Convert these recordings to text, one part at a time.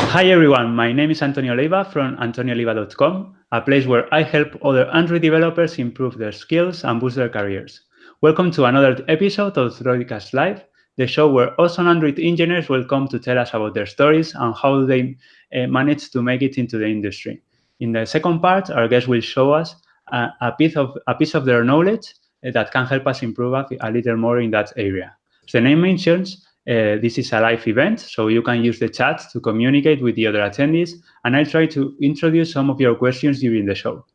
Hi everyone, my name is Antonio Leiva from AntonioLeiva.com, a place where I help other Android developers improve their skills and boost their careers. Welcome to another episode of Droidcast.LIVE, the show where awesome Android engineers will come to tell us about their stories and how they managed to make it into the industry. In the second part, our guests will show us a piece of their knowledge that can help us improve a little more in that area. As the name mentions, this is a live event, so you can use the chat to communicate with the other attendees, and I'll try to introduce some of your questions during the show.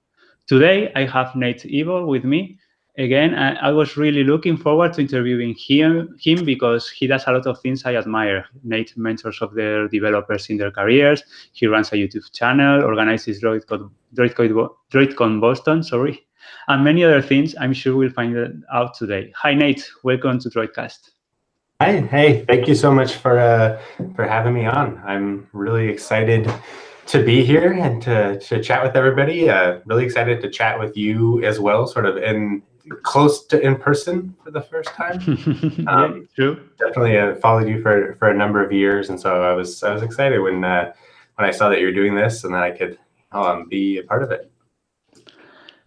Today, I have Nate Ebel with me. Again, I was really looking forward to interviewing him because he does a lot of things I admire. Nate mentors of their developers in their careers. He runs a YouTube channel, organizes Droidcon Boston, and many other things I'm sure we'll find out today. Hi, Nate. Welcome to Droidcast. Hi, hey, thank you so much for having me on. I'm really excited to be here and to chat with everybody. Really excited to chat with you as well, sort of close to in person for the first time. Yeah, true. Definitely followed you for a number of years, and so I was excited when I saw that you were doing this and that I could be a part of it.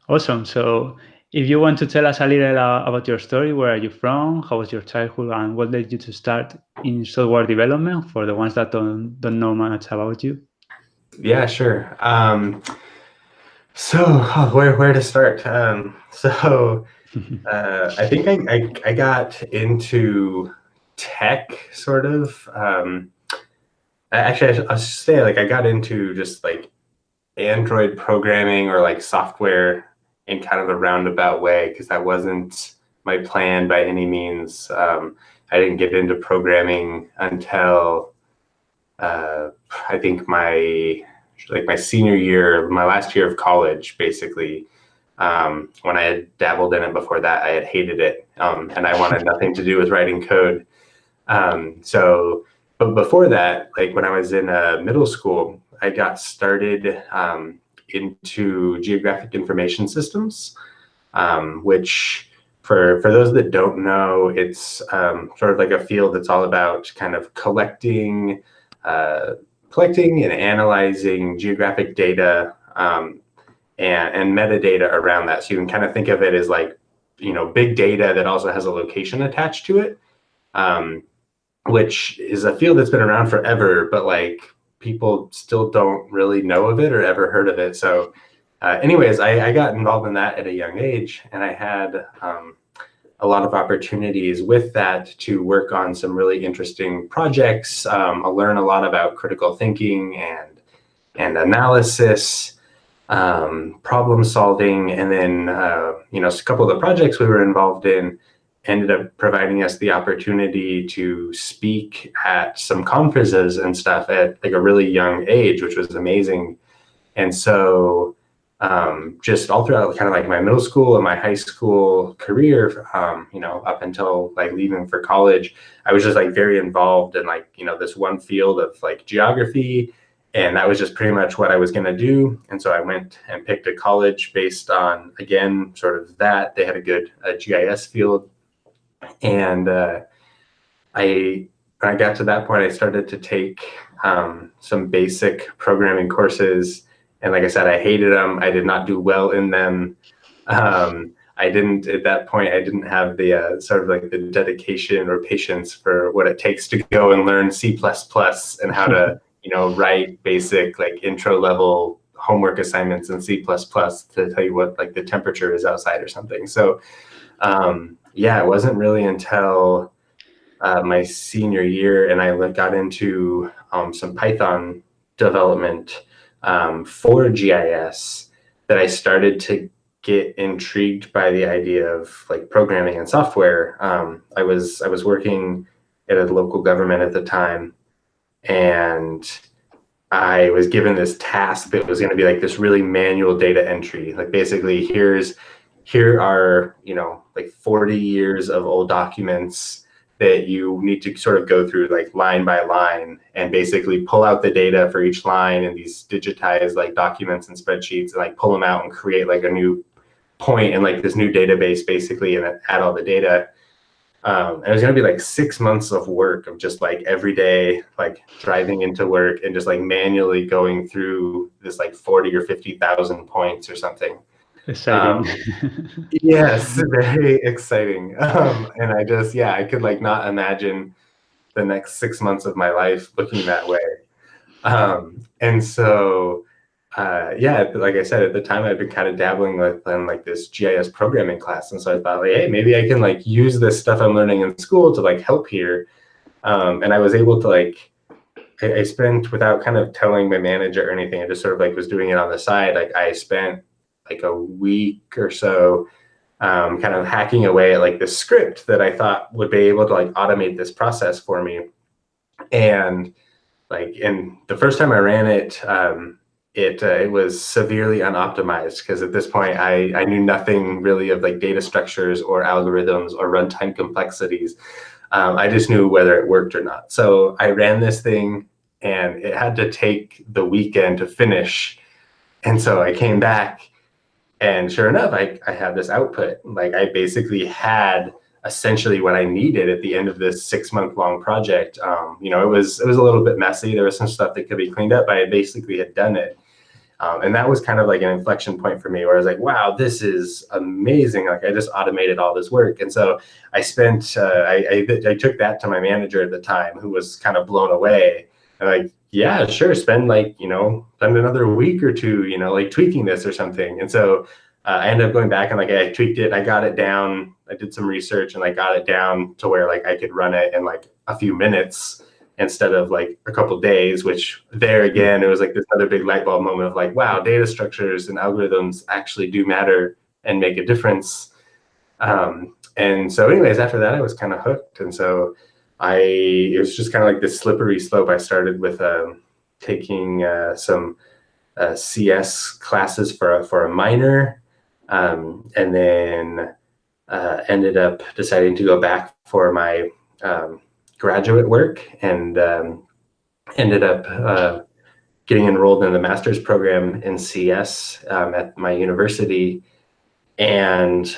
Awesome. So if you want to tell us a little about your story, where are you from, how was your childhood, and what led you to start in software development for the ones that don't know much about you? Yeah, sure. Where to start? I think I got into tech sort of. Actually, I'll say I got into just like Android programming or like software in kind of a roundabout way, because that wasn't my plan by any means. I didn't get into programming until I think my senior year, my last year of college, basically. When I had dabbled in it before that, I had hated it, and I wanted nothing to do with writing code. But before that, like when I was in middle school, I got started into geographic information systems, which for those that don't know, it's sort of like a field that's all about kind of collecting and analyzing geographic data and metadata around that. So you can kind of think of it as like, big data that also has a location attached to it, which is a field that's been around forever, but like people still don't really know of it or ever heard of it. So anyways, I got involved in that at a young age, and I had a lot of opportunities with that to work on some really interesting projects. I'll learn a lot about critical thinking and analysis, problem solving, and then a couple of the projects we were involved in ended up providing us the opportunity to speak at some conferences and stuff at like a really young age, which was amazing. And so just all throughout kind of like my middle school and my high school career, up until like leaving for college, I was just like very involved in like, this one field of like geography. And that was just pretty much what I was going to do. And so I went and picked a college based on, again, sort of that. They had a good GIS field. And when I got to that point, I started to take some basic programming courses. And like I said, I hated them. I did not do well in them. At that point, I didn't have the sort of like the dedication or patience for what it takes to go and learn C++ and how to, write basic like intro level homework assignments in C++ to tell you what like the temperature is outside or something. So it wasn't really until my senior year and I got into some Python development for GIS that I started to get intrigued by the idea of like programming and software. I was working at a local government at the time, and I was given this task that was going to be like this really manual data entry. Like basically here are, like 40 years of old documents that you need to sort of go through like line by line and basically pull out the data for each line in these digitized like documents and spreadsheets, and like pull them out and create like a new point in like this new database basically, and add all the data. And it was going to be like 6 months of work of just like every day, like driving into work and just like manually going through this like 40 or 50,000 points or something. Exciting. Yes, very exciting. And I could like not imagine the next 6 months of my life looking that way. And so, like I said, at the time I'd been kind of dabbling with like this GIS programming class. And so I thought like, hey, maybe I can like use this stuff I'm learning in school to like help here. And I was able to like, I spent, without kind of telling my manager or anything, I just sort of like was doing it on the side. Like I spent like a week or so kind of hacking away at like this script that I thought would be able to like automate this process for me. And the first time I ran it, it was severely unoptimized because at this point I knew nothing really of like data structures or algorithms or runtime complexities. I just knew whether it worked or not. So I ran this thing and it had to take the weekend to finish. And so I came back and sure enough, I had this output. Like I basically had essentially what I needed at the end of this 6-month-long project. It was a little bit messy. There was some stuff that could be cleaned up, but I basically had done it. And that was kind of like an inflection point for me where I was like, wow, this is amazing. Like I just automated all this work. And so I spent, I took that to my manager at the time, who was kind of blown away. And like, yeah, sure. Spend another week or two, like tweaking this or something. And so I ended up going back and like I tweaked it. I got it down. I did some research and I got it down to where like I could run it in like a few minutes instead of like a couple days, which there again, it was like this other big light bulb moment of like, wow, data structures and algorithms actually do matter and make a difference. And so anyways, after that, I was kind of hooked. And so it was just kind of like this slippery slope. I started with taking some CS classes for a minor, and then ended up deciding to go back for my graduate work, and ended up getting enrolled in the master's program in CS at my university, and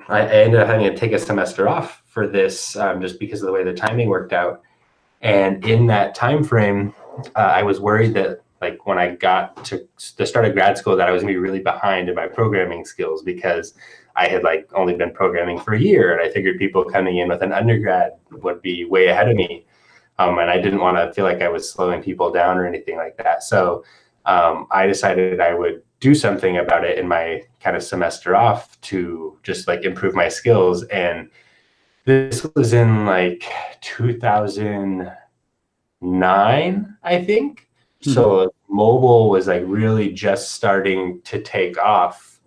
I ended up having to take a semester off for this just because of the way the timing worked out. And in that time frame, I was worried that like when I got to the start of grad school that I was gonna be really behind in my programming skills because I had like only been programming for a year, and I figured people coming in with an undergrad would be way ahead of me. And I didn't want to feel like I was slowing people down or anything like that. So I decided I would do something about it in my kind of semester off to just like improve my skills. And this was in like 2009, I think. Mm-hmm. So mobile was like really just starting to take off.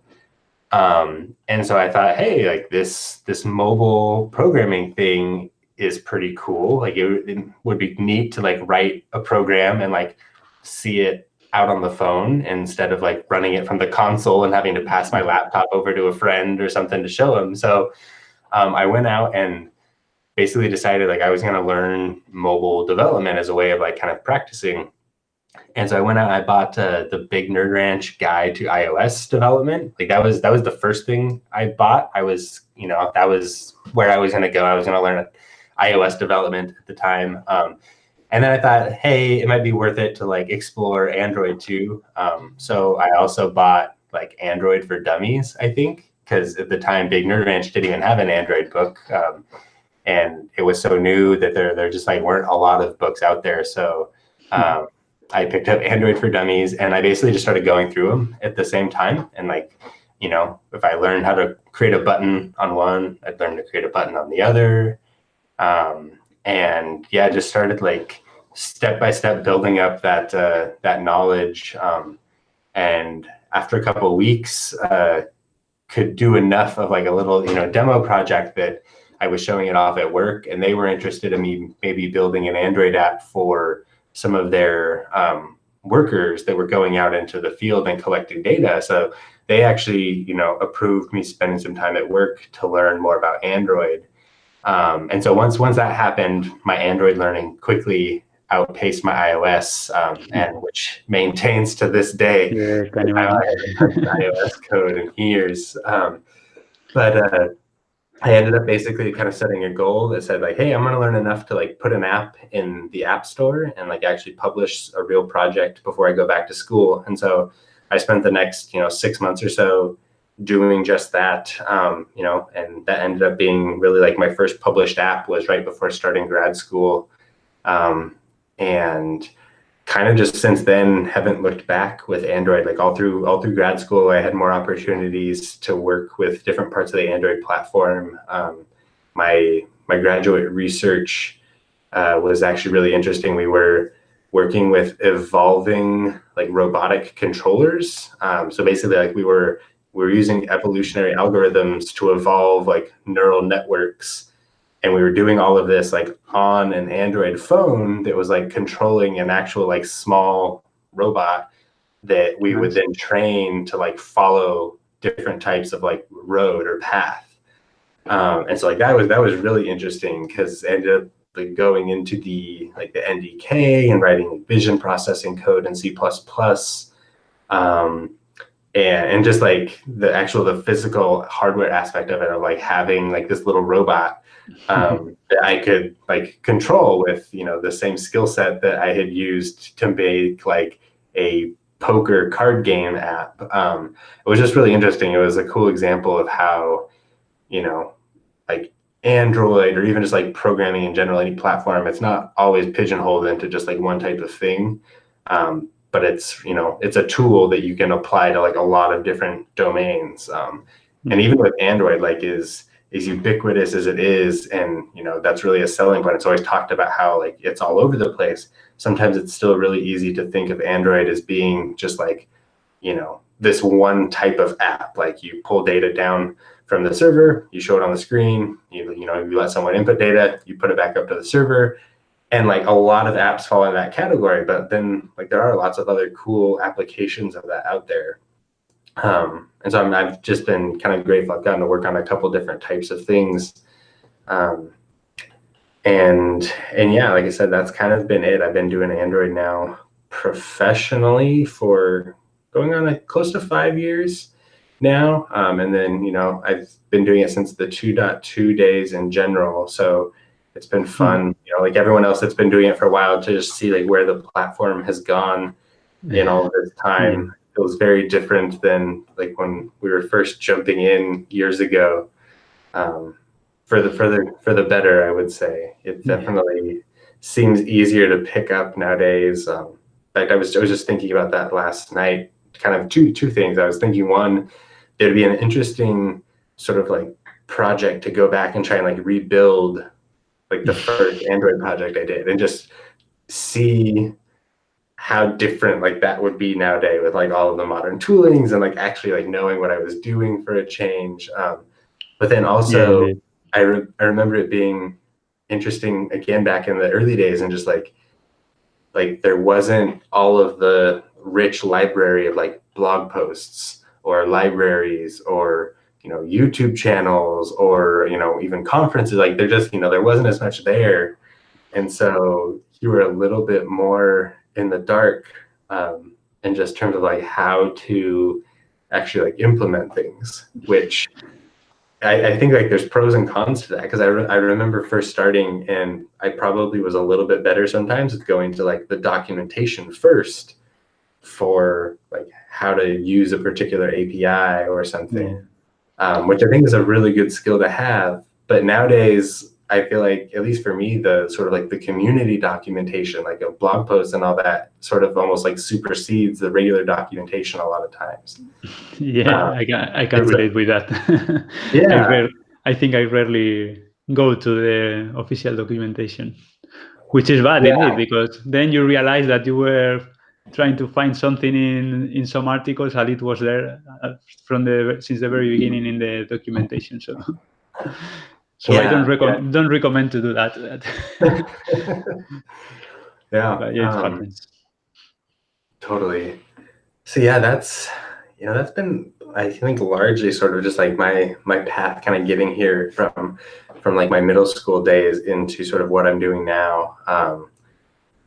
And so I thought, hey, like this mobile programming thing is pretty cool. Like it would be neat to like write a program and like see it out on the phone instead of like running it from the console and having to pass my laptop over to a friend or something to show them. So I went out and basically decided like I was going to learn mobile development as a way of like kind of practicing. And so I went out and I bought the Big Nerd Ranch guide to iOS development. Like that was the first thing I bought. That was where I was going to go. I was going to learn iOS development at the time. And then I thought, hey, it might be worth it to like explore Android too. So I also bought like Android for Dummies, I think, because at the time Big Nerd Ranch didn't even have an Android book. And it was so new that there just like weren't a lot of books out there. So I picked up Android for Dummies, and I basically just started going through them at the same time. And like, if I learned how to create a button on one, I'd learn to create a button on the other. And yeah, just started like step by step building up that knowledge. And after a couple of weeks, could do enough of like a little, demo project that I was showing it off at work, and they were interested in me maybe building an Android app for some of their workers that were going out into the field and collecting data. So they actually, approved me spending some time at work to learn more about Android. And so once that happened, my Android learning quickly outpaced my iOS, and which maintains to this day. Yeah, I haven't touched iOS code in years. But I ended up basically kind of setting a goal that said like, hey, I'm going to learn enough to like put an app in the App Store and like actually publish a real project before I go back to school. And so I spent the next, 6 months or so doing just that, and that ended up being really like my first published app was right before starting grad school. And kind of just since then haven't looked back with Android. Like all through grad school, I had more opportunities to work with different parts of the Android platform. My graduate research was actually really interesting. We were working with evolving like robotic controllers. So basically, like we were using evolutionary algorithms to evolve like neural networks. And we were doing all of this like on an Android phone that was like controlling an actual like small robot that we would then train to like follow different types of like road or path. And so like that was really interesting because it ended up like going into the NDK and writing like vision processing code in C++. And just like the physical hardware aspect of it, of like having like this little robot that I could like control with, the same skill set that I had used to make like a poker card game app. It was just really interesting. It was a cool example of how, like Android or even just like programming in general, any platform, it's not always pigeonholed into just like one type of thing. But it's, it's a tool that you can apply to like a lot of different domains. And even with Android, like is ubiquitous as it is, and that's really a selling point. It's always talked about how like it's all over the place. Sometimes it's still really easy to think of Android as being just like, this one type of app. Like you pull data down from the server, you show it on the screen, you let someone input data, you put it back up to the server. And like a lot of apps fall in that category, but then like there are lots of other cool applications of that out there. And so I've just been kind of grateful. I've gotten to work on a couple different types of things. And yeah, like I said, that's kind of been it. I've been doing Android now professionally for going on like close to 5 years now. And then, I've been doing it since the 2.2 days in general. So it's been fun, like everyone else that's been doing it for a while, to just see like where the platform has gone in all this time. It feels very different than like when we were first jumping in years ago. For the better, I would say. It definitely seems easier to pick up nowadays. In fact, I was just thinking about that last night. Kind of two things. I was thinking, one, it'd be an interesting sort of like project to go back and try and like rebuild like the first Android project I did, and just see how different like that would be nowadays with like all of the modern toolings and like actually like knowing what I was doing for a change. But then also I remember it being interesting again back in the early days, and just like there wasn't all of the rich library of like blog posts or libraries or YouTube channels or even conferences. Like there just there wasn't as much there, and so you were a little bit more in the dark in just terms of like how to actually like implement things, which I think like there's pros and cons to that, because I remember first starting, and I probably was a little bit better sometimes with going to like the documentation first for like how to use a particular API or something, which I think is a really good skill to have. But nowadays, I feel like, at least for me, the sort of like the community documentation, like a blog post and all that, sort of almost like supersedes the regular documentation a lot of times. Yeah, I can relate with that. Yeah. I think I rarely go to the official documentation, which is bad indeed, because then you realize that you were trying to find something in some articles and it was there since the very beginning in the documentation. So I don't recommend to do that. But yeah, it happens. Totally. So yeah, that's been, I think, largely sort of just like my path kind of getting here from like my middle school days into sort of what I'm doing now.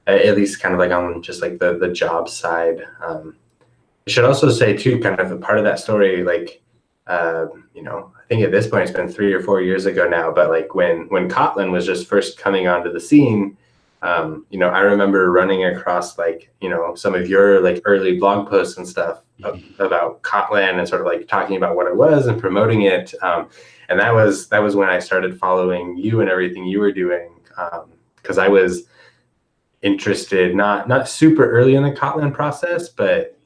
At least kind of like on just like the job side. I should also say too, kind of a part of that story, like I think at this point it's been 3 or 4 years ago now, but like when Kotlin was just first coming onto the scene, I remember running across like, some of your like early blog posts and stuff about Kotlin and sort of like talking about what it was and promoting it. And that was when I started following you and everything you were doing, because I was interested, not super early in the Kotlin process, but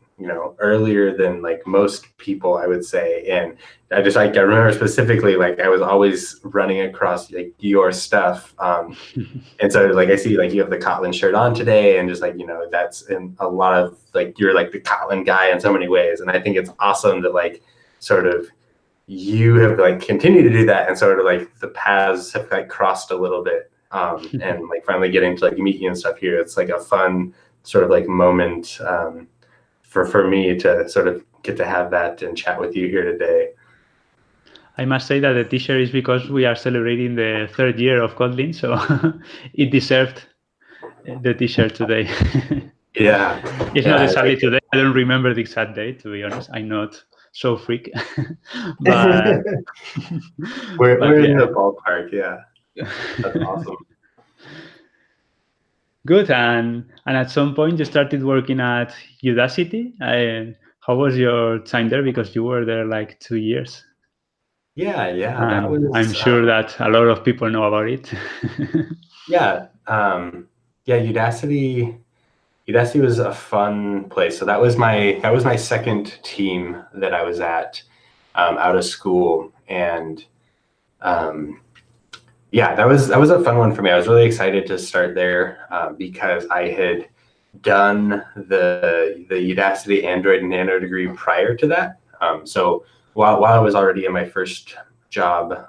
earlier than like most people, I would say. And I remember specifically, like I was always running across like your stuff. And so like I see like you have the Kotlin shirt on today, and just like, that's in a lot of like, you're like the Kotlin guy in so many ways. And I think it's awesome that like sort of you have like continued to do that, and sort of like the paths have like crossed a little bit. And like finally getting to like meet you and stuff here. It's like a fun sort of like moment, for me to sort of get to have that and chat with you here today. I must say that the t-shirt is because we are celebrating the 3rd year of Kotlin, so it deserved the t-shirt today. Yeah. It's not exactly today. I don't remember the exact date, to be honest. I'm not so freak. But we're in the ballpark, yeah. That's awesome. Good. And at some point you started working at Udacity. How was your time there? Because you were there like 2 years. Yeah, that was. I'm sure that a lot of people know about it. Yeah, Udacity was a fun place. So that was my second team that I was at out of school, and that was a fun one for me. I was really excited to start there because I had done the Udacity Android Nano degree prior to that. So while I was already in my first job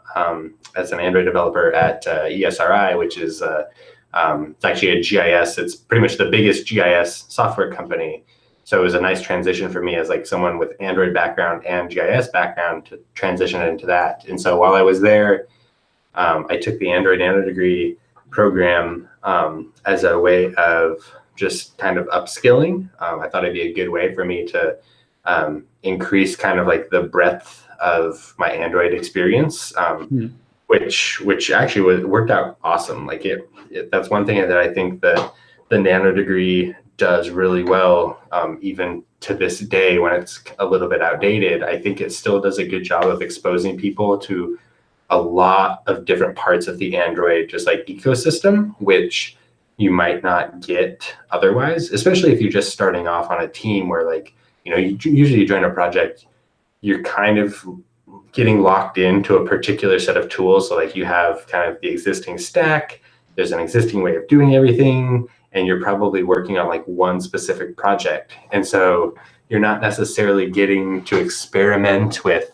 as an Android developer at ESRI, which is it's actually a GIS. It's pretty much the biggest GIS software company. So it was a nice transition for me as like someone with Android background and GIS background to transition into that. And so while I was there, I took the Android Nano degree program as a way of just kind of upskilling. I thought it'd be a good way for me to increase kind of like the breadth of my Android experience, which actually worked out awesome. Like that's one thing that I think that the Nano degree does really well, even to this day when it's a little bit outdated. I think it still does a good job of exposing people to a lot of different parts of the Android just like ecosystem, which you might not get otherwise, especially if you're just starting off on a team where like, you usually join a project, you're kind of getting locked into a particular set of tools. So like you have kind of the existing stack, there's an existing way of doing everything, and you're probably working on like one specific project. And so you're not necessarily getting to experiment with,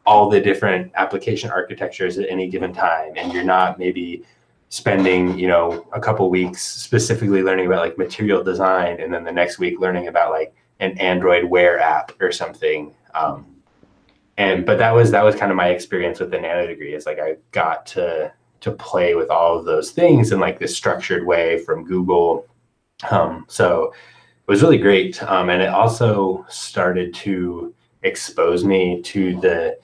all the different application architectures at any given time. And you're not maybe spending, a couple weeks specifically learning about like material design, and then the next week learning about like an Android Wear app or something. But that was kind of my experience with the Nano degree. Is like I got to play with all of those things in like this structured way from Google. So it was really great. And it also started to expose me to the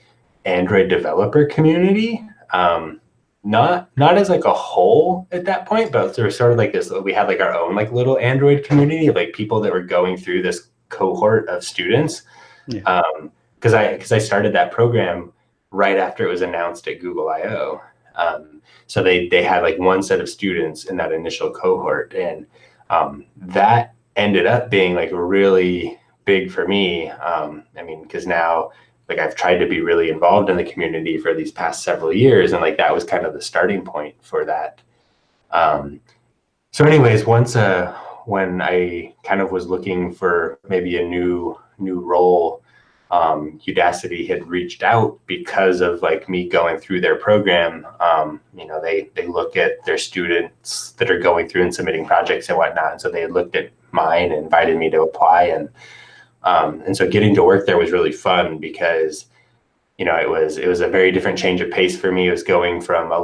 Android developer community. Not as like a whole at that point, but there was sort of like this, we had like our own like little Android community of like people that were going through this cohort of students. Yeah. Because I started that program right after it was announced at Google I/O. So they had like one set of students in that initial cohort, and that ended up being like really big for me. Because now like I've tried to be really involved in the community for these past several years, and like that was kind of the starting point for that. So anyways, when I kind of was looking for maybe a new role, Udacity had reached out because of like me going through their program. They look at their students that are going through and submitting projects and whatnot. And so they had looked at mine and invited me to apply. And so getting to work there was really fun because, it was a very different change of pace for me. It was going from a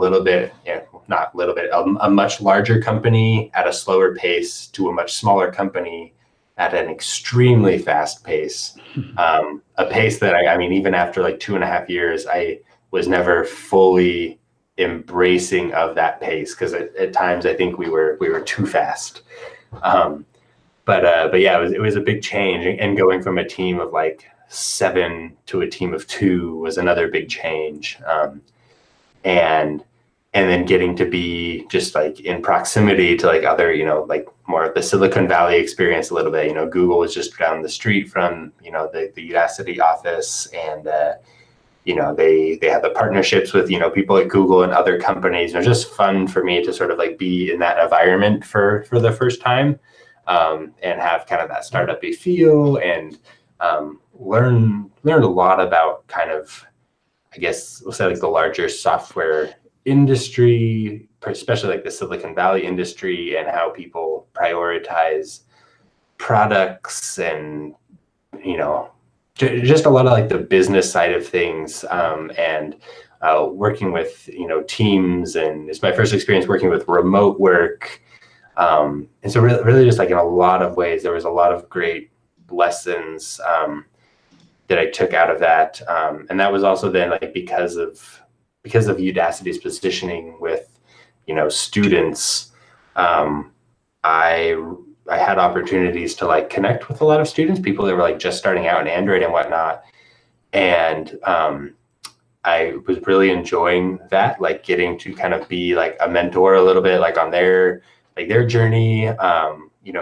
much larger company at a slower pace to a much smaller company at an extremely fast pace, a pace that I mean, even after like 2.5 years, I was never fully embracing of that pace, because at times I think we were too fast. But yeah, it was a big change, and going from a team of like 7 to a team of 2 was another big change. And then getting to be just like in proximity to like other, like more of the Silicon Valley experience a little bit. Google was just down the street from, the Udacity office, and they have the partnerships with, people at Google and other companies. It was just fun for me to sort of like be in that environment for the first time, and have kind of that startup-y feel, and learn a lot about kind of, I guess we'll say, like the larger software industry, especially like the Silicon Valley industry, and how people prioritize products, and just a lot of like the business side of things, and working with teams. And it's my first experience working with remote work, and so really just like in a lot of ways there was a lot of great lessons that I took out of that, and that was also then like because of Udacity's positioning with students. I had opportunities to like connect with a lot of students, people that were like just starting out in Android and whatnot, and I was really enjoying that, like getting to kind of be like a mentor a little bit, like on their journey.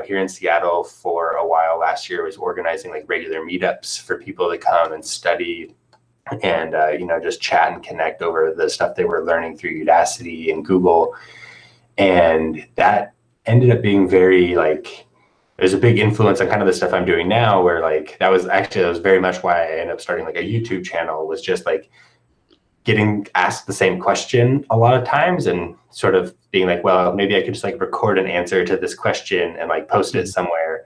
Here in Seattle for a while last year, was organizing like regular meetups for people to come and study, and just chat and connect over the stuff they were learning through Udacity and Google. And that ended up being very like, there's a big influence on kind of the stuff I'm doing now, where like that was very much why I ended up starting like a YouTube channel, was just like getting asked the same question a lot of times, and sort of being like, well, maybe I could just like record an answer to this question and like post it somewhere,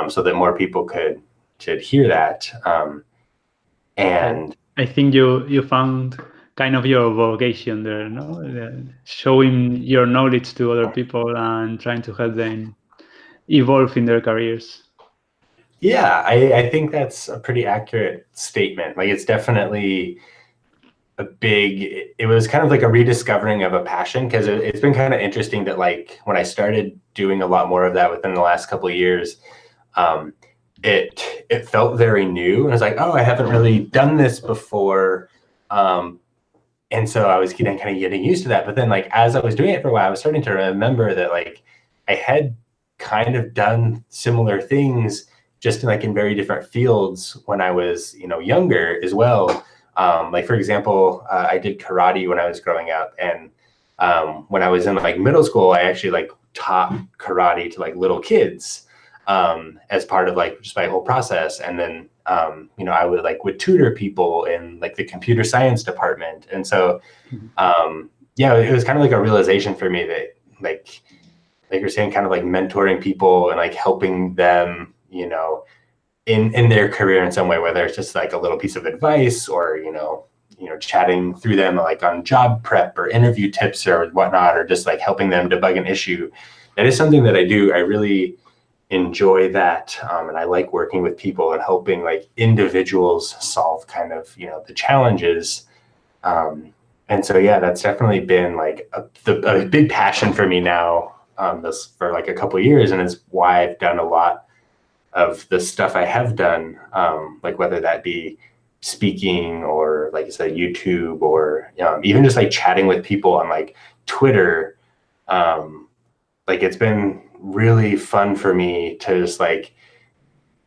so that more people could hear that. And I think you found kind of your vocation there, no? Showing your knowledge to other people and trying to help them evolve in their careers. Yeah, I think that's a pretty accurate statement. Like, it's definitely it was kind of like a rediscovering of a passion, because it's been kind of interesting that like when I started doing a lot more of that within the last couple of years, it felt very new, and I was like, oh, I haven't really done this before. And so I was kind of getting used to that. But then like as I was doing it for a while, I was starting to remember that like I had kind of done similar things, just in very different fields when I was younger as well. Like, for example, I did karate when I was growing up, and when I was in like middle school, I actually like taught karate to like little kids, as part of like just my whole process. And then I would tutor people in like the computer science department. And so it was kind of like a realization for me that like you're saying, kind of like mentoring people and like helping them in their career in some way, whether it's just like a little piece of advice, or chatting through them like on job prep or interview tips or whatnot, or just like helping them debug an issue. That is something that I do. I really enjoy that, and I like working with people and helping like individuals solve kind of the challenges. And so that's definitely been like a big passion for me now, this for like a couple of years, and is why I've done a lot of the stuff I have done, like whether that be speaking, or like I said, YouTube, or even just like chatting with people on like Twitter. Like, it's been really fun for me to just like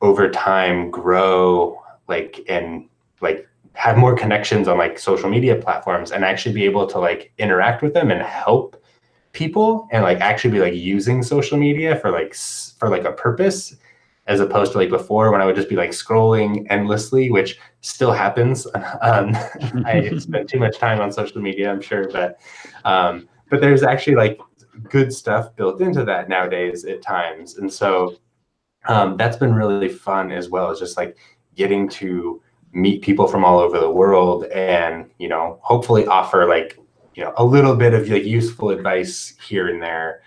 over time grow like and like have more connections on like social media platforms, and actually be able to like interact with them and help people, and like actually be like using social media for like a purpose, as opposed to like before, when I would just be like scrolling endlessly, which still happens. I spend too much time on social media, I'm sure, but there's actually like good stuff built into that nowadays at times. And so that's been really fun, as well as just like getting to meet people from all over the world, and hopefully offer like a little bit of like useful advice here and there,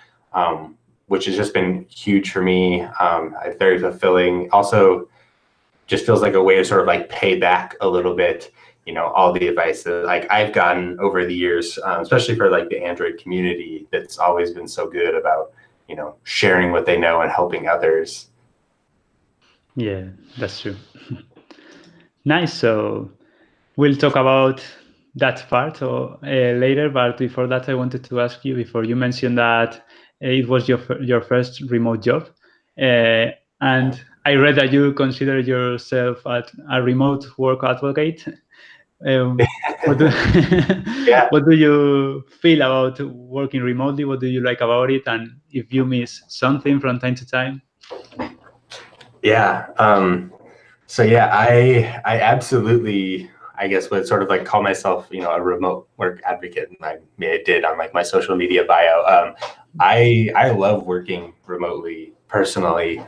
which has just been huge for me. It's very fulfilling. Also, just feels like a way to sort of like pay back a little bit, all the advice that like I've gotten over the years, especially for like the Android community that's always been so good about, sharing what they know and helping others. Yeah, that's true. Nice. So we'll talk about that part later, but before that, I wanted to ask you, before you mentioned that it was your first remote job, and I read that you consider yourself a remote work advocate. What do Yeah. what do you feel about working remotely? What do you like about it? And if you miss something from time to time? Yeah. So yeah, I absolutely, I guess, would sort of like call myself, a remote work advocate. And I did on like my social media bio. I love working remotely personally.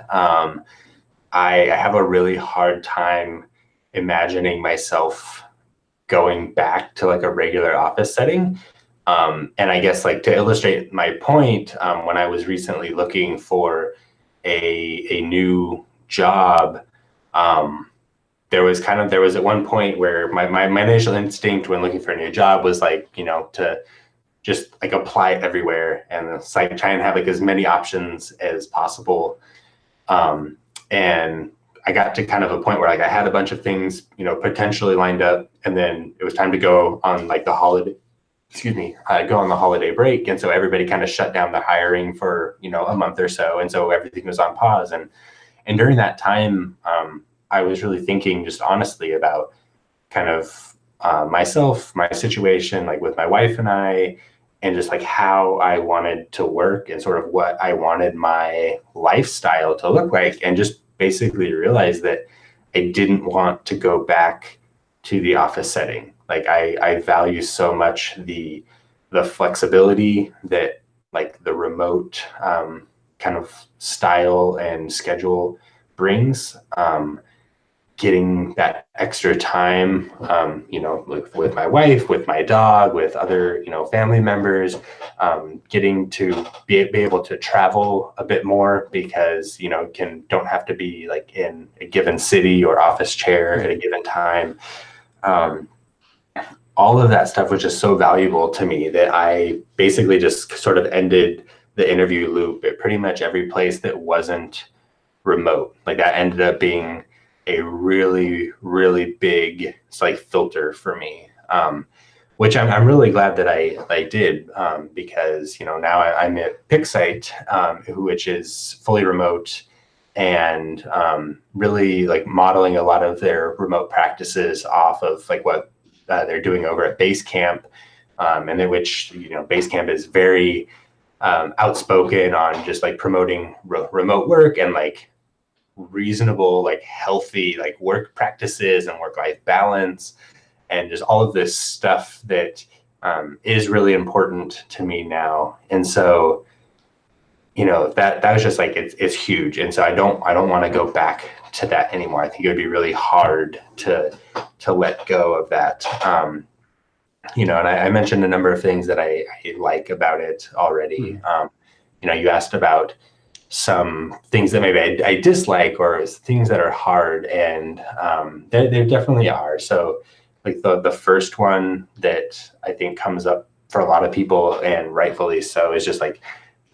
I have a really hard time imagining myself going back to like a regular office setting. And I guess like to illustrate my point, when I was recently looking for a new job, there was at one point where my initial instinct when looking for a new job was like, to just like apply everywhere and it's like try and have like as many options as possible. And I got to kind of a point where like I had a bunch of things, potentially lined up, and then it was time to go on like the holiday, go on the holiday break. And so everybody kind of shut down the hiring for, a month or so. And so everything was on pause. And during that time, I was really thinking just honestly about kind of myself, my situation, like with my wife and I, and just like how I wanted to work and sort of what I wanted my lifestyle to look like, and just basically realized that I didn't want to go back to the office setting. Like I value so much the flexibility that like the remote kind of style and schedule brings. Getting that extra time, with my wife, with my dog, with other, family members, getting to be able to travel a bit more because, don't have to be like in a given city or office chair at a given time. All of that stuff was just so valuable to me that I basically just sort of ended the interview loop at pretty much every place that wasn't remote. Like that ended up being a really, really big like filter for me, which I'm really glad that I did, because now I'm at Pixite, which is fully remote, and really like modeling a lot of their remote practices off of like what they're doing over at Basecamp, and in which Basecamp is very outspoken on just like promoting remote work and like reasonable, like healthy, like work practices and work-life balance, and just all of this stuff that is really important to me now. And so, that was just like it's huge. And so I don't want to go back to that anymore. I think it would be really hard to let go of that. And I mentioned a number of things that I like about it already. You asked about some things that maybe I dislike or things that are hard, and there definitely are. So like the first one that I think comes up for a lot of people, and rightfully so, is just like,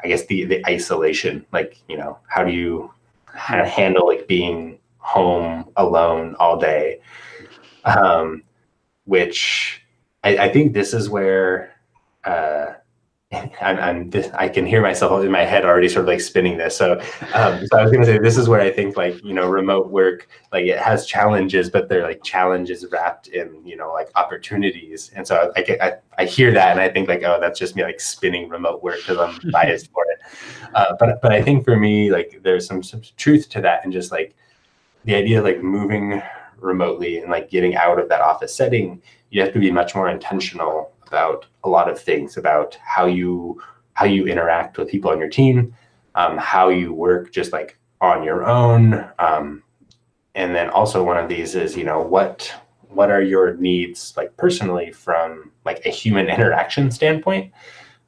I guess the isolation. Like, how do you handle like being home alone all day? Which I think this is where I can hear myself in my head already sort of like spinning this. So I was going to say, this is where I think like, remote work, like it has challenges, but they're like challenges wrapped in, like opportunities. And so I hear that and I think like, oh, that's just me like spinning remote work because I'm biased for it. But I think for me, like there's some truth to that, and just like the idea of like moving remotely and like getting out of that office setting, you have to be much more intentional about a lot of things, about how you interact with people on your team, how you work just like on your own. And then also one of these is, what are your needs like personally from like a human interaction standpoint?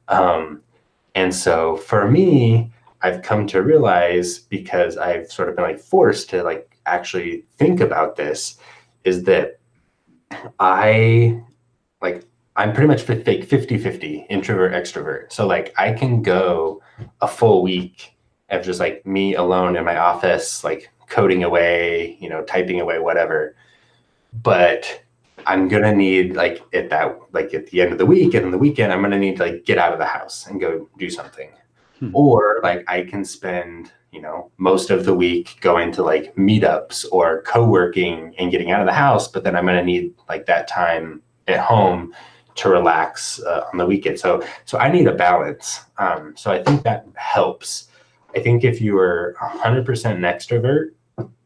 And so for me, I've come to realize, because I've sort of been like forced to like actually think about this, is that I'm pretty much like 50-50 introvert extrovert. So like I can go a full week of just like me alone in my office, like coding away, typing away, whatever. But I'm gonna need like at the end of the week and on the weekend, I'm gonna need to like get out of the house and go do something. Or like I can spend, most of the week going to like meetups or co-working and getting out of the house, but then I'm gonna need like that time at home to relax on the weekend. So I need a balance. So I think that helps. I think if you were 100% an extrovert,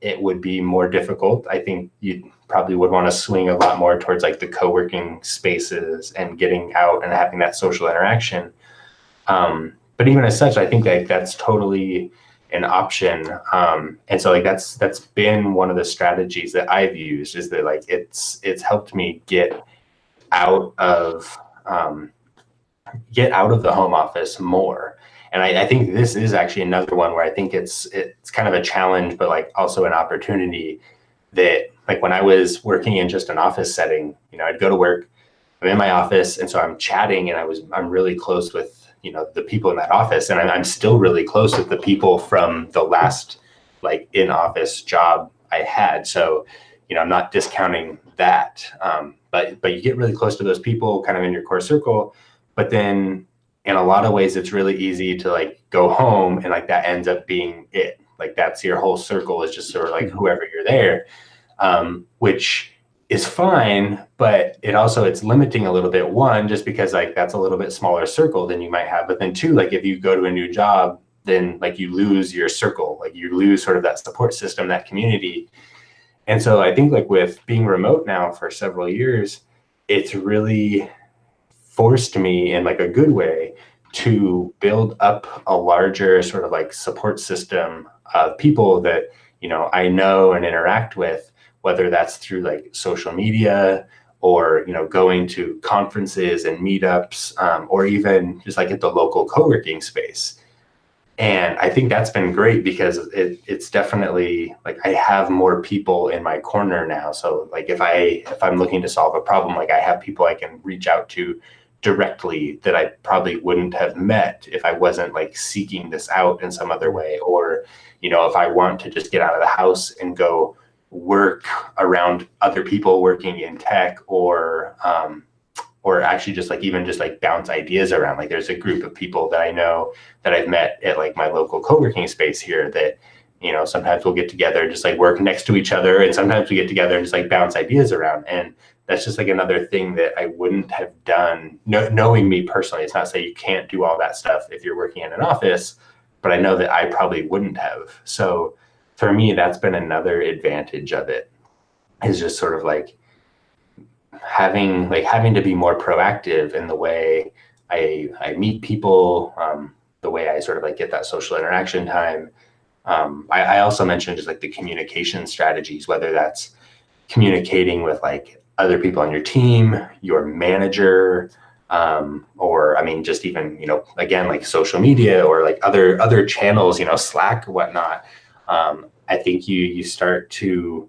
it would be more difficult. I think you probably would want to swing a lot more towards like the co-working spaces and getting out and having that social interaction. But even as such, I think like that's totally an option. And so like that's been one of the strategies that I've used, is that like it's helped me get out of the home office more. And I think this is actually another one where I think it's kind of a challenge, but like also an opportunity. That like when I was working in just an office setting, I'd go to work, I'm in my office, and so I'm chatting, and I'm really close with the people in that office, and I'm still really close with the people from the last like in-office job I had. So I'm not discounting that, but you get really close to those people kind of in your core circle. But then in a lot of ways, it's really easy to like go home, and like that ends up being it. Like that's your whole circle, is just sort of like whoever you're there, which is fine, but it's limiting a little bit. One, just because like that's a little bit smaller circle than you might have. But then two, like if you go to a new job, then like you lose your circle, like you lose sort of that support system, that community. And so I think like with being remote now for several years, it's really forced me in like a good way to build up a larger sort of like support system of people that, I know and interact with, whether that's through like social media or, going to conferences and meetups, or even just like at the local co-working space. And I think that's been great, because it's definitely like I have more people in my corner now. So like if I'm looking to solve a problem, like I have people I can reach out to directly that I probably wouldn't have met if I wasn't like seeking this out in some other way. Or, if I want to just get out of the house and go work around other people working in tech, or actually just like even just like bounce ideas around. Like there's a group of people that I know that I've met at like my local co-working space here that, sometimes we'll get together, just like work next to each other. And sometimes we get together and just like bounce ideas around. And that's just like another thing that I wouldn't have done, knowing me personally. It's not saying you can't do all that stuff if you're working in an office, but I know that I probably wouldn't have. So for me, that's been another advantage of it, is just sort of like having to be more proactive in the way I meet people, the way I sort of like get that social interaction time. I also mentioned just like the communication strategies, whether that's communicating with like other people on your team, your manager, or just even, again, like social media or like other channels, Slack or whatnot. I think you start to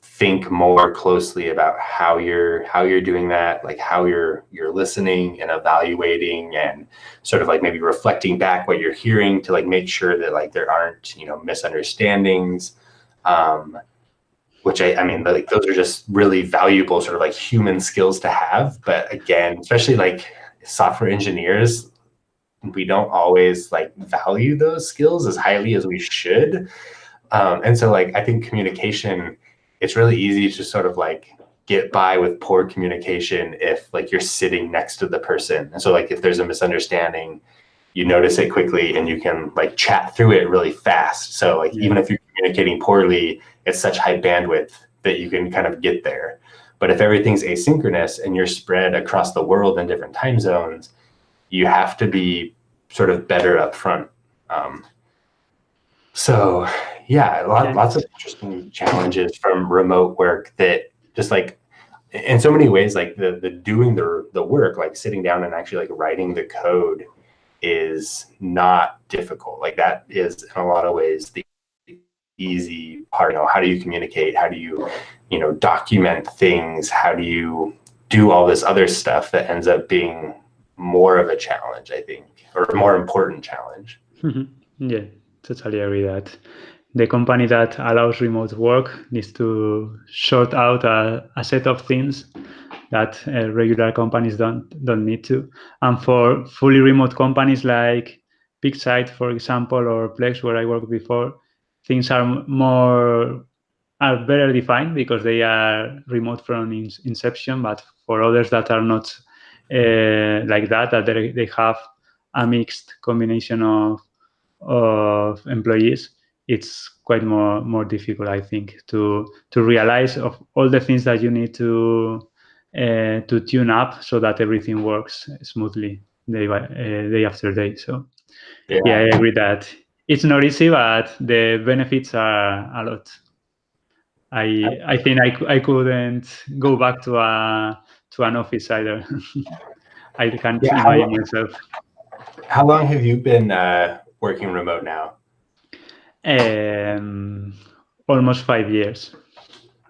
think more closely about how you're doing that, like how you're listening and evaluating, and sort of like maybe reflecting back what you're hearing to like make sure that like there aren't, misunderstandings, which I mean, like those are just really valuable sort of like human skills to have. But again, especially like software engineers, we don't always like value those skills as highly as we should. And so like, I think communication, it's really easy to sort of like get by with poor communication if like you're sitting next to the person. And so like, if there's a misunderstanding, you notice it quickly and you can like chat through it really fast. So like, even if you're communicating poorly, it's such high bandwidth that you can kind of get there. But if everything's asynchronous and you're spread across the world in different time zones, you have to be sort of better up front. So yeah, lots of interesting challenges from remote work that just like, in so many ways, like the doing the work, like sitting down and actually like writing the code is not difficult. Like that is in a lot of ways the easy part. You know, how do you communicate? How do you, you know, document things? How do you do all this other stuff that ends up being more of a challenge, I think, or a more important challenge? Yeah, totally agree that the company that allows remote work needs to sort out a set of things that regular companies don't need to. And for fully remote companies like Pixite, for example, or Plex, where I worked before, things are better defined because they are remote from inception. But for others that are not like that they have a mixed combination of employees, it's quite more difficult, I think, to realize of all the things that you need to tune up so that everything works smoothly day after day. So yeah, I agree that it's not easy, but the benefits are a lot. I think I couldn't go back to an office either. I can't imagine myself. How long have you been working remote now? Almost 5 years.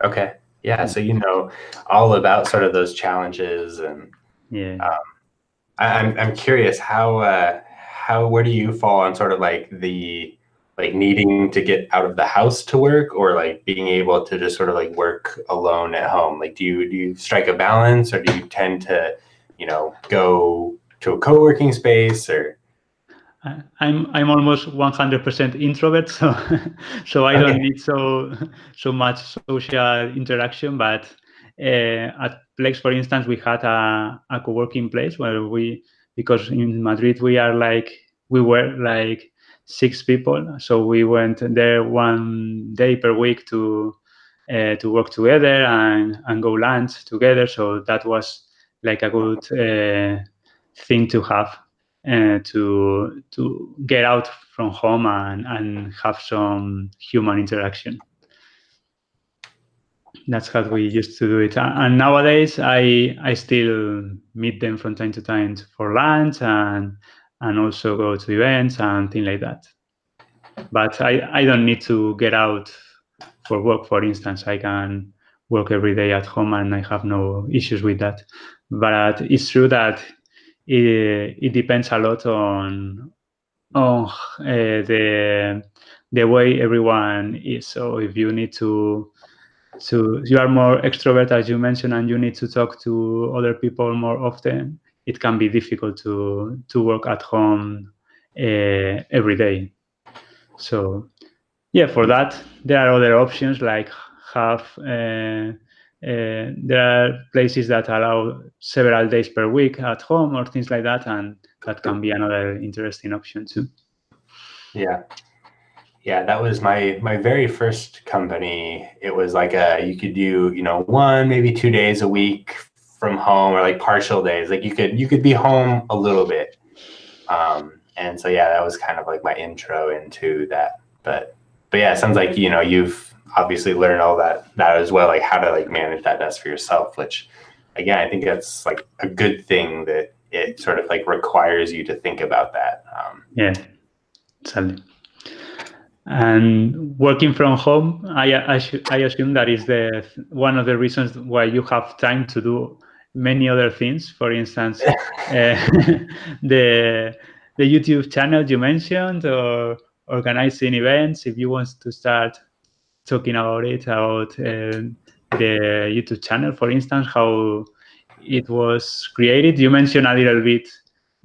Okay. Yeah. So you know all about sort of those challenges, and I'm curious where do you fall on sort of like the needing to get out of the house to work, or like being able to just sort of like work alone at home? Like do you strike a balance, or do you tend to, you know, go to a co-working space? Or I'm almost 100% introvert, so I don't need so much social interaction. But at Plex, for instance, we had a co-working place where because in Madrid we were like 6 people, so we went there one day per week to work together and go lunch together. So that was like a good thing to have. To get out from home and have some human interaction. That's how we used to do it. And nowadays, I still meet them from time to time for lunch and also go to events and things like that. But I don't need to get out for work, for instance. I can work every day at home and I have no issues with that. But it's true that it depends a lot on the way everyone is. So if you need to you are more extrovert, as you mentioned, and you need to talk to other people more often, it can be difficult to work at home every day. So yeah, for that there are other options like there are places that allow several days per week at home or things like that, and that can be another interesting option too. Yeah, that was my very first company. It was like you could do, you know, 1, maybe 2 days a week from home, or like partial days. Like you could be home a little bit. And so yeah, that was kind of like my intro into that. But yeah, it sounds like, you know, you've obviously learned all that as well, like how to like manage that desk for yourself, which again, I think that's like a good thing that it sort of like requires you to think about that. Yeah, sadly. And working from home, I assume that is one of the reasons why you have time to do many other things. For instance, the YouTube channel you mentioned, or organizing events. If you want to start talking about the YouTube channel, for instance, how it was created. You mentioned a little bit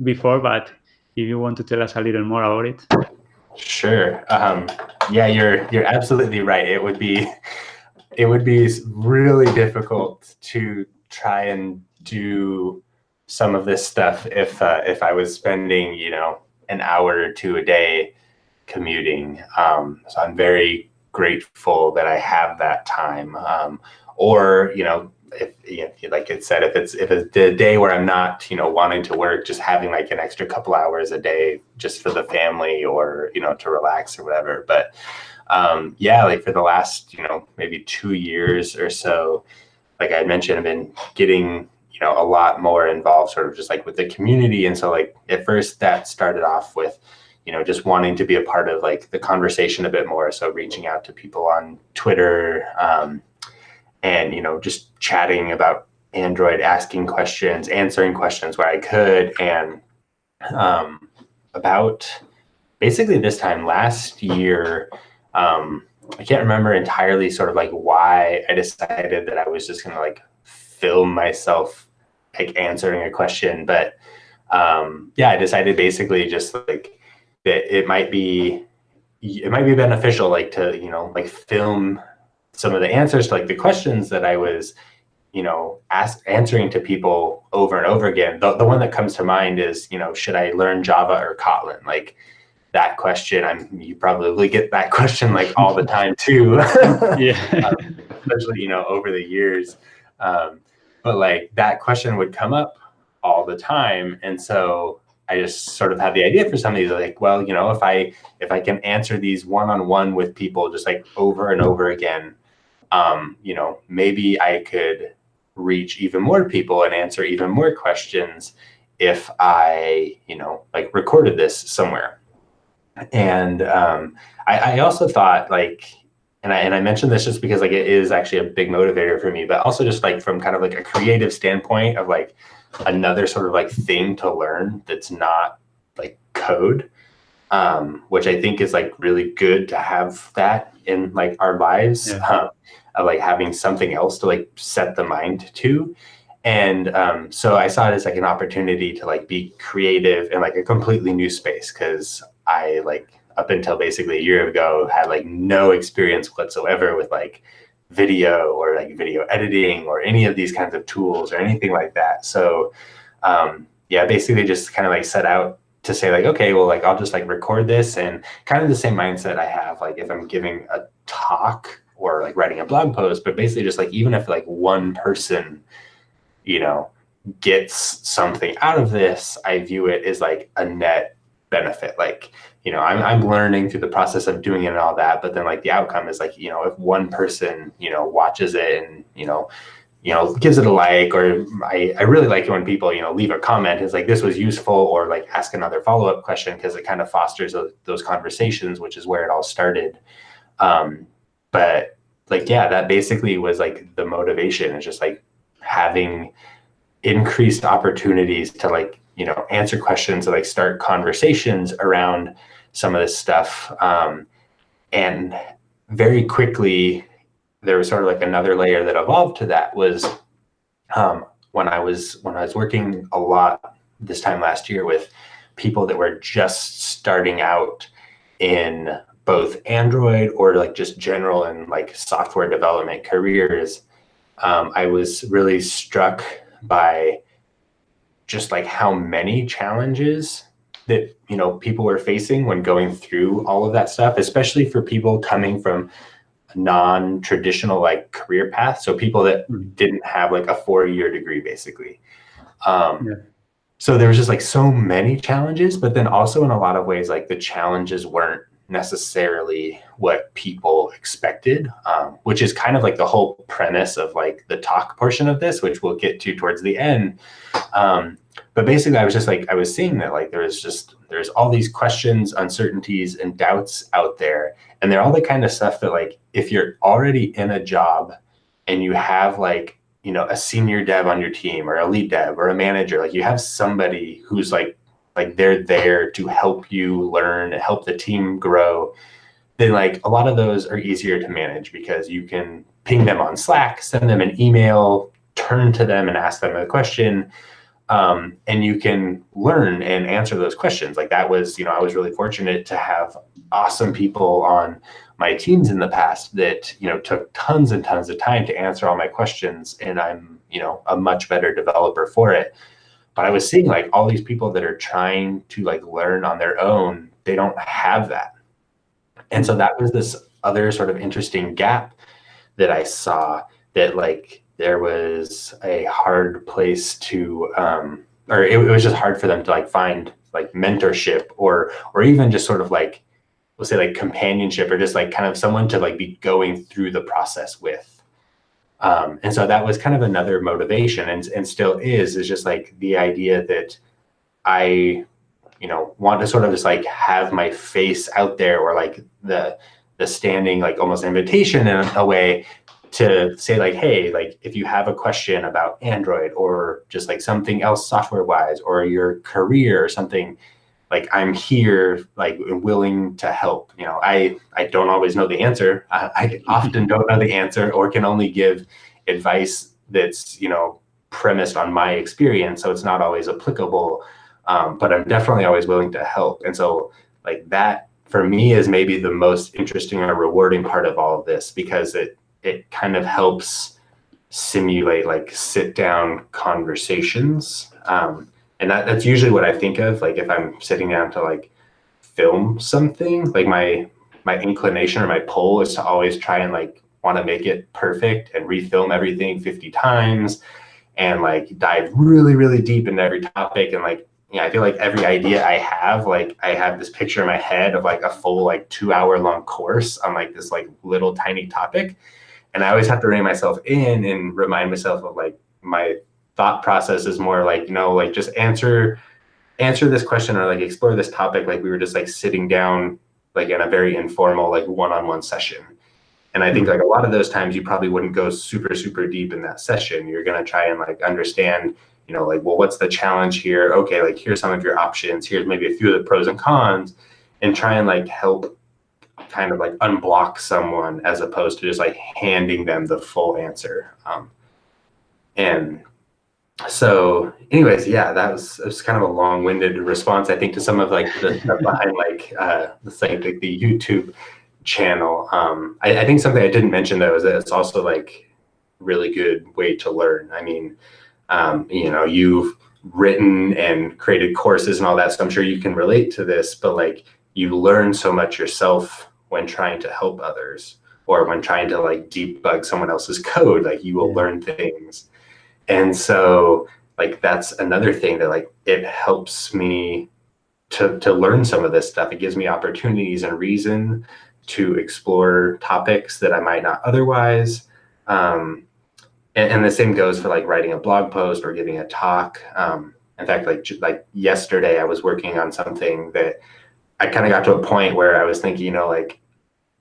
before, but if you want to tell us a little more about it. Sure. Yeah, you're absolutely right. It would be really difficult to try and do some of this stuff if I was spending, you know, an hour or 2 a day commuting. So I'm very grateful that I have that time. Or, you know, if like it said, if it's the day where I'm not, you know, wanting to work, just having like an extra couple hours a day just for the family, or, you know, to relax or whatever. But yeah, like for the last, you know, maybe 2 years or so, like I mentioned, I've been getting, you a lot more involved sort of just like with the community. And so like at first that started off with, just wanting to be a part of like the conversation a bit more. So reaching out to people on Twitter, and, just chatting about Android, asking questions, answering questions where I could. And about basically this time last year, I can't remember entirely sort of like why I decided that I was just going to like film myself like answering a question. But I decided basically just like that it might be beneficial like to, like film some of the answers to like the questions that I was, answering to people over and over again. The one that comes to mind is, should I learn Java or Kotlin? Like that question, you probably get that question like all the time too. Yeah. Especially, over the years. But like that question would come up all the time. And so I just sort of had the idea for some of these, like, well, if I can answer these one-on-one with people just like over and over again, maybe I could reach even more people and answer even more questions if I, like recorded this somewhere. And I also thought like, and I mentioned this just because like it is actually a big motivator for me, but also just like from kind of like a creative standpoint of like another sort of like thing to learn that's not like code, which I think is like really good to have that in like our lives, of like having something else to like set the mind to. And so I saw it as like an opportunity to like be creative in like a completely new space, because I like up until basically a year ago had like no experience whatsoever with like video or like video editing or any of these kinds of tools or anything like that. So basically just kind of like set out to say like, okay, well, like I'll just like record this, and kind of the same mindset I have like if I'm giving a talk or like writing a blog post, but basically just like even if like one person, gets something out of this, I view it as like a net benefit. Like, I'm learning through the process of doing it and all that, but then like the outcome is like, if one person, watches it and, gives it a like, or I really like it when people, leave a comment. It's like, this was useful, or like ask another follow-up question, because it kind of fosters those conversations, which is where it all started. But like, that basically was like the motivation. It's just like having increased opportunities to like, answer questions, to like start conversations around some of this stuff. And very quickly, there was sort of like another layer that evolved to that was when I was working a lot this time last year with people that were just starting out in both Android or like just general and like software development careers. I was really struck by just like how many challenges that, people were facing when going through all of that stuff, especially for people coming from a non-traditional like career path. So people that didn't have like a 4-year degree, basically. So there was just like so many challenges, but then also in a lot of ways, like the challenges weren't necessarily what people expected, which is kind of like the whole premise of like the talk portion of this, which we'll get to towards the end. But basically I was just like, I was seeing that like there's all these questions, uncertainties, and doubts out there. And they're all the kind of stuff that like, if you're already in a job and you have like, a senior dev on your team, or a lead dev, or a manager, like you have somebody who's like they're there to help you learn, help the team grow, then like a lot of those are easier to manage, because you can ping them on Slack, send them an email, turn to them and ask them a question. And you can learn and answer those questions. Like that was, I was really fortunate to have awesome people on my teams in the past that, took tons and tons of time to answer all my questions. And I'm, a much better developer for it. But I was seeing like all these people that are trying to like learn on their own, they don't have that. And so that was this other sort of interesting gap that I saw, that like there was a hard place to, or it was just hard for them to like find like mentorship or even just sort of like, we'll say like companionship, or just like kind of someone to like be going through the process with. And so that was kind of another motivation, and still is just like the idea that I, want to sort of just like have my face out there, or like the standing, like almost invitation in a way to say like, hey, like if you have a question about Android or just like something else software wise, or your career or something, like I'm here, like willing to help. I don't always know the answer. I often don't know the answer, or can only give advice that's premised on my experience, so it's not always applicable. But I'm definitely always willing to help. And so like that for me is maybe the most interesting or rewarding part of all of this, because it kind of helps simulate like sit down conversations. And that's usually what I think of, like if I'm sitting down to like film something, like my inclination or my pull is to always try and like want to make it perfect and refilm everything 50 times and like dive really, really deep into every topic. And like, I feel like every idea I have, like I have this picture in my head of like a full like 2-hour-long course on like this like little tiny topic. And I always have to rein myself in and remind myself of like my thought process is more like, like just answer this question, or like explore this topic like we were just like sitting down like in a very informal like one-on-one session. And I think like a lot of those times you probably wouldn't go super, super deep in that session. You're going to try and like understand, like, well, what's the challenge here? Okay, like here's some of your options. Here's maybe a few of the pros and cons, and try and like help kind of like unblock someone, as opposed to just like handing them the full answer. And so anyways, yeah, it was kind of a long-winded response, I think, to some of like the stuff behind like the YouTube channel. I think something I didn't mention though is that it's also like really good way to learn. I mean, you've written and created courses and all that, so I'm sure you can relate to this, but like you learn so much yourself when trying to help others, or when trying to like debug someone else's code. Like you will learn things. And so like that's another thing that like it helps me to learn some of this stuff. It gives me opportunities and reason to explore topics that I might not otherwise. And the same goes for like writing a blog post or giving a talk. In fact, like yesterday I was working on something that I kind of got to a point where I was thinking, like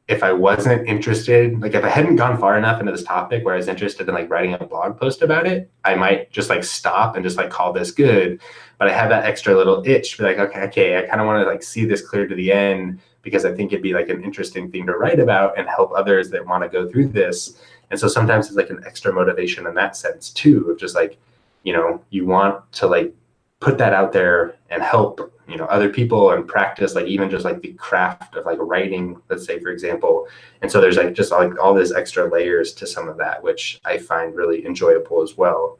if I wasn't interested, like if I hadn't gone far enough into this topic where I was interested in like writing a blog post about it, I might just like stop and just like call this good. But I have that extra little itch to be like, okay, I kind of want to like see this clear to the end, because I think it'd be like an interesting thing to write about and help others that want to go through this. And so sometimes it's like an extra motivation in that sense too, of just like, you want to like put that out there and help, other people, and practice like even just like the craft of like writing, let's say, for example. And so there's like just like all these extra layers to some of that, which I find really enjoyable as well.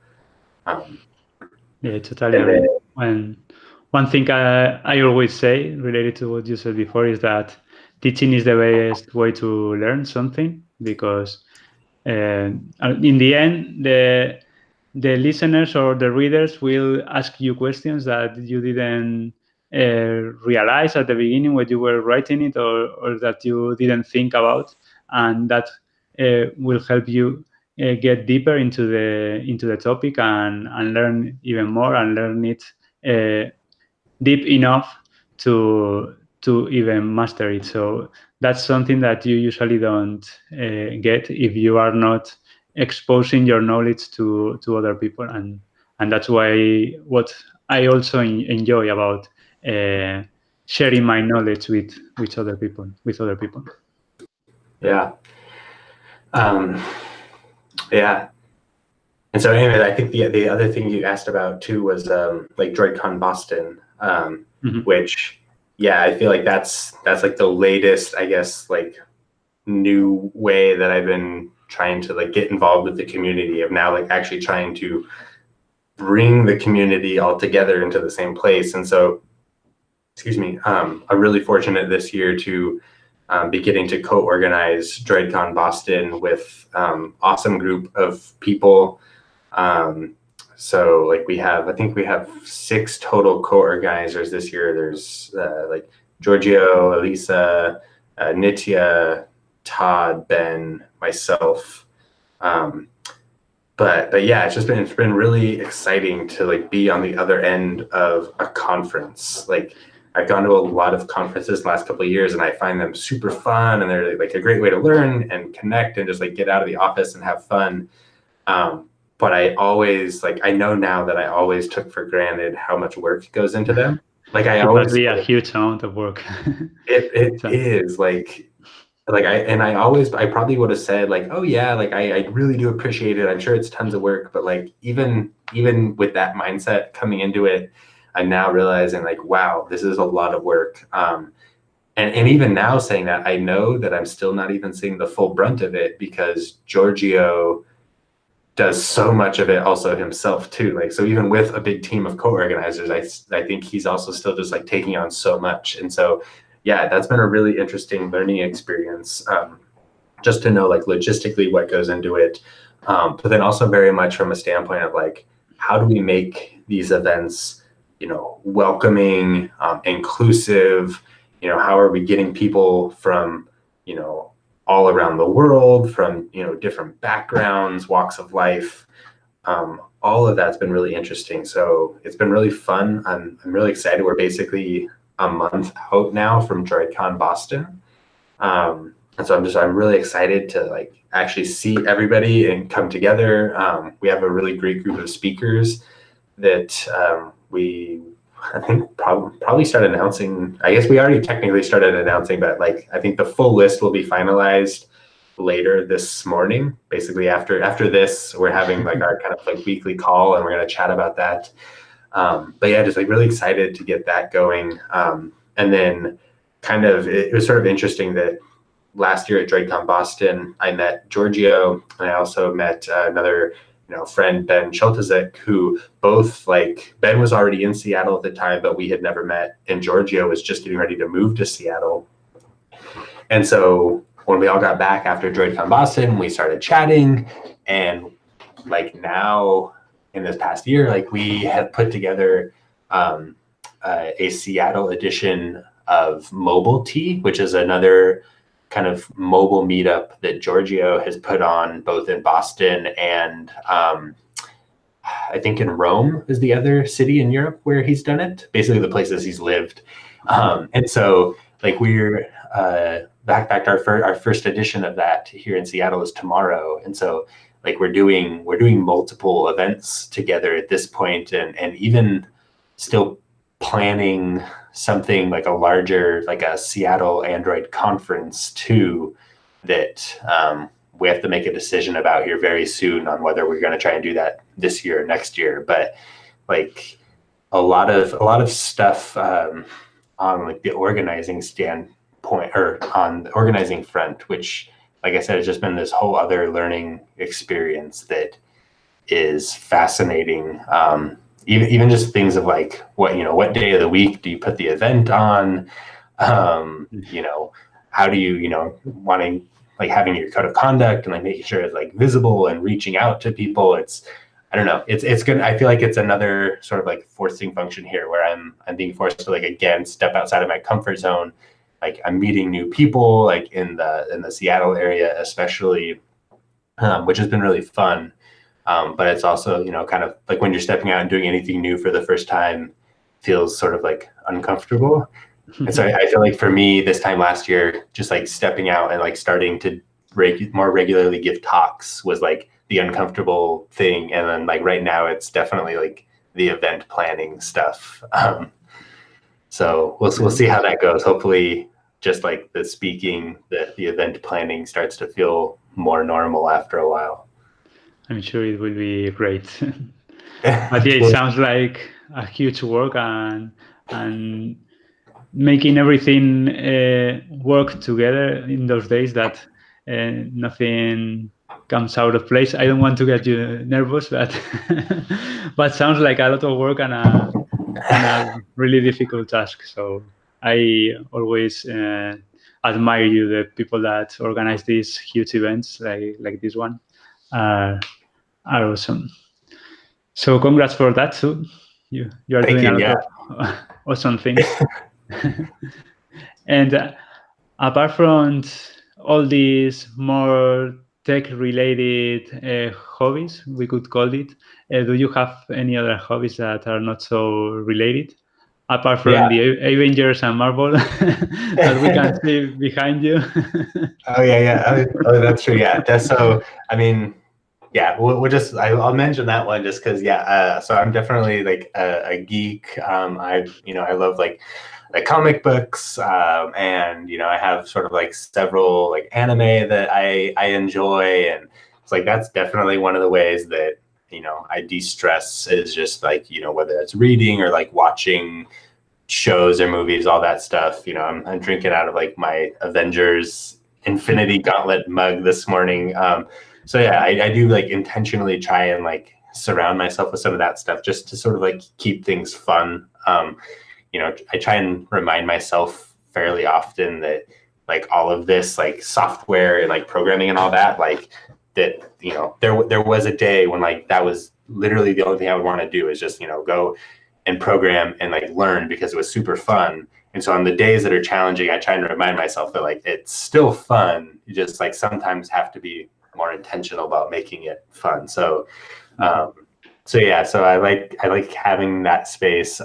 Yeah, totally agree. One thing I always say related to what you said before is that teaching is the best way to learn something, because in the end, the listeners or the readers will ask you questions that you didn't realize at the beginning when you were writing it, or that you didn't think about, and that will help you get deeper into the topic and learn even more, and learn it deep enough to even master it. So that's something that you usually don't get if you are not exposing your knowledge to other people, and that's why what I also enjoy about sharing my knowledge with other people. Yeah. Yeah. And so anyway, I think the other thing you asked about too was like Droidcon Boston, which, yeah, I feel like that's like the latest, I guess, like new way that I've been trying to like get involved with the community, of now like actually trying to bring the community all together into the same place. And so, I'm really fortunate this year to be getting to co-organize Droidcon Boston with awesome group of people. So like I think we have 6 total co-organizers this year. There's like Giorgio, Elisa, Nitya, Todd, Ben, myself. but yeah, it's been really exciting to like be on the other end of a conference. Like I've gone to a lot of conferences the last couple of years, and I find them super fun, and they're like a great way to learn and connect and just like get out of the office and have fun. But I always I know now that I always took for granted how much work goes into them. Like I It always must be a huge amount of work. it So, is I probably would have said like, oh yeah, like I really do appreciate it. I'm sure it's tons of work, but like even with that mindset coming into it, I'm now realizing like, wow, this is a lot of work. And even now saying that, I know that I'm still not even seeing the full brunt of it because Giorgio does so much of it also himself too. Like, so even with a big team of co-organizers, I think he's also still just like taking on so much. And so, yeah, that's been a really interesting learning experience, just to know like logistically what goes into it. But then also very much from a standpoint of like, how do we make these events, welcoming, inclusive, how are we getting people from, all around the world, from different backgrounds, walks of life. All of that's been really interesting. So it's been really fun. I'm really excited. We're basically a month out now from Droidcon Boston, and so I'm really excited to like actually see everybody and come together. We have a really great group of speakers that I think probably start announcing. I guess we already technically started announcing, but like I think the full list will be finalized later this morning. Basically after this, we're having like our kind of like weekly call, and we're going to chat about that. But yeah, just like really excited to get that going. And then kind of it was sort of interesting that last year at Droidcon Boston, I met Giorgio, and I also met another friend, Ben Cheltazek, who both like Ben was already in Seattle at the time, but we had never met, and Giorgio was just getting ready to move to Seattle. And so when we all got back after Droidcon Boston, we started chatting, and like now in this past year, like we have put together a Seattle edition of Mobile Tea, which is another kind of mobile meetup that Giorgio has put on both in Boston and I think in Rome is the other city in Europe where he's done it, basically the places he's lived. And so like we're back our first edition of that here in Seattle is tomorrow. And so like we're doing multiple events together at this point, and even still planning something like a larger, like a Seattle Android conference too, that we have to make a decision about here very soon on whether we're going to try and do that this year or next year. But like a lot of stuff on like the organizing standpoint, or on the organizing front, which like I said, has just been this whole other learning experience that is fascinating. Even just things of like what day of the week do you put the event on? How do you wanting like having your code of conduct and like making sure it's like visible and reaching out to people. I don't know. It's good. I feel like it's another sort of like forcing function here where I'm being forced to like again step outside of my comfort zone. Like I'm meeting new people like in the Seattle area especially, which has been really fun. But it's also, kind of like when you're stepping out and doing anything new for the first time feels sort of like uncomfortable. And so I feel like for me this time last year, just like stepping out and like starting to more regularly give talks was like the uncomfortable thing. And then like right now it's definitely like the event planning stuff. So we'll see how that goes. Hopefully just like the speaking, the event planning starts to feel more normal after a while. I'm sure it will be great. But yeah, it sounds like a huge work, and making everything work together in those days that nothing comes out of place. I don't want to get you nervous, but sounds like a lot of work and a really difficult task. So I always admire you, the people that organize these huge events like this one are awesome. So congrats for that too. You are doing a lot of awesome things. And apart from all these more tech-related hobbies, we could call it. Do you have any other hobbies that are not so related, apart from Yeah. the Avengers and Marvel that we can see behind you? Oh yeah. Oh, that's true. Yeah. So I mean, yeah, we'll just I'll mention that one just because so I'm definitely like a geek. I love like comic books, and I have sort of like several like anime that I enjoy, and it's like that's definitely one of the ways that I de-stress is just like whether it's reading or like watching shows or movies, all that stuff. I'm drinking out of like my Avengers Infinity Gauntlet mug this morning. So yeah, I do like intentionally try and like surround myself with some of that stuff just to sort of like keep things fun. I try and remind myself fairly often that like all of this like software and like programming and all that, like that, there was a day when like that was literally the only thing I would want to do is just, go and program and like learn because it was super fun. And so on the days that are challenging, I try and remind myself that like it's still fun. You just like sometimes have to be more intentional about making it fun. So so I like having that space.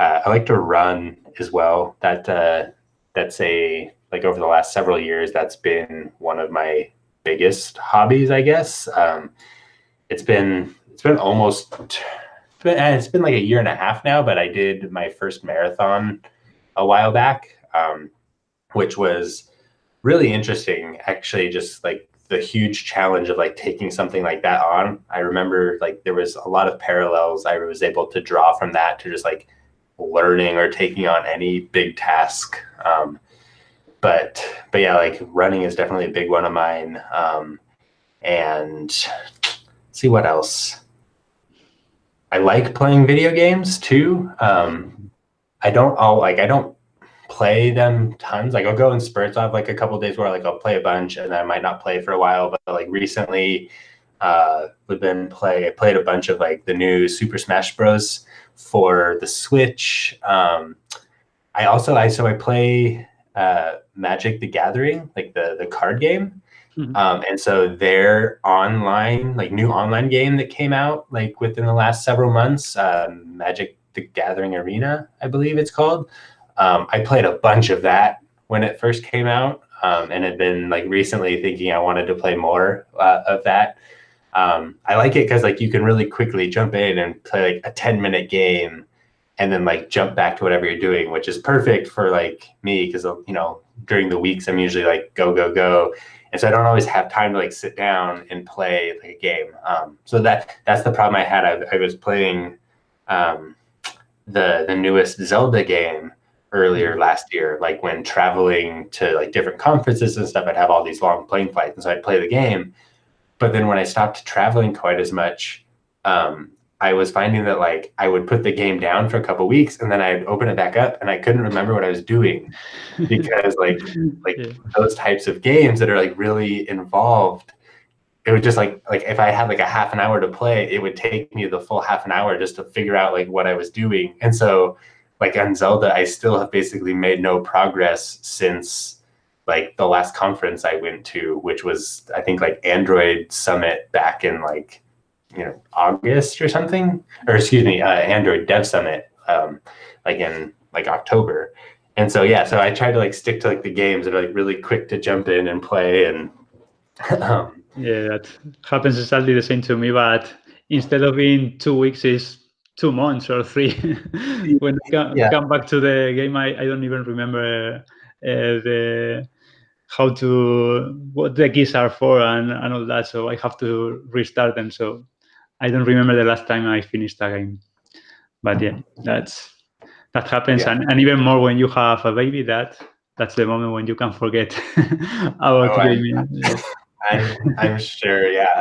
I like to run as well. That's like over the last several years, that's been one of my biggest hobbies, I guess. It's been like a year and a half now, but I did my first marathon a while back, which was really interesting, actually, just like the huge challenge of like taking something like that on. I remember like there was a lot of parallels I was able to draw from that to just like learning or taking on any big task. But yeah, like running is definitely a big one of mine. And let's see what else. I like playing video games too. I don't play them tons. Like I'll go in spurts. I have like a couple of days where like I'll play a bunch and then I might not play for a while. But like recently, I played a bunch of like the new Super Smash Bros. For the Switch. I play Magic the Gathering, like the card game. And so their new online game that came out like within the last several months, Magic the Gathering Arena, I believe it's called. I played a bunch of that when it first came out, and had been like recently thinking I wanted to play more of that. I like it because like you can really quickly jump in and play like a 10-minute game and then like jump back to whatever you're doing, which is perfect for like me because during the weeks I'm usually like go, and so I don't always have time to like sit down and play like a game. So that's the problem I had. I was playing the newest Zelda game earlier last year, like when traveling to like different conferences and stuff, I'd have all these long plane flights, and so I'd play the game. But then when I stopped traveling quite as much, I was finding that like I would put the game down for a couple of weeks and then I'd open it back up and I couldn't remember what I was doing because like those types of games that are like really involved, it would just like if I had like a half an hour to play, it would take me the full half an hour just to figure out like what I was doing. And so like on Zelda, I still have basically made no progress since like the last conference I went to, which was I think like Android Summit back in like August or something, or excuse me, Android Dev Summit, like in like October. And so so I try to like stick to like the games that are like really quick to jump in and play. And yeah, that happens exactly the same to me, but instead of being 2 weeks, it's 2 months or 3. When I come back to the game, I don't even remember what the keys are for and all that. So I have to restart them. So I don't remember the last time I finished a game. But yeah, that happens, and even more when you have a baby. That's the moment when you can forget about gaming. I'm sure. Yeah,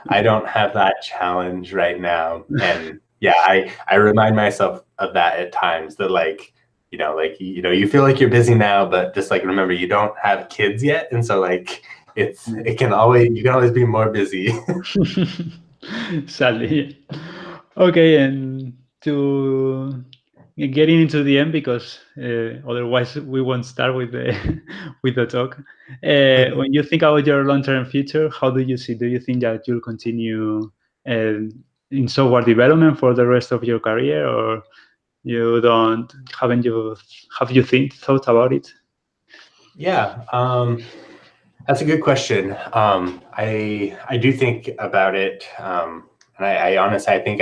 I don't have that challenge right now, and I remind myself of that at times. That you feel like you're busy now, but just like remember you don't have kids yet, and so like you can always be more busy. Sadly. Okay, and to getting into the end, because otherwise we won't start with the with the talk. When you think about your long-term future, how do you see? Do you think that you'll continue in software development for the rest of your career, or you don't? Have you thought about it? Yeah, that's a good question. I do think about it, and I honestly, I think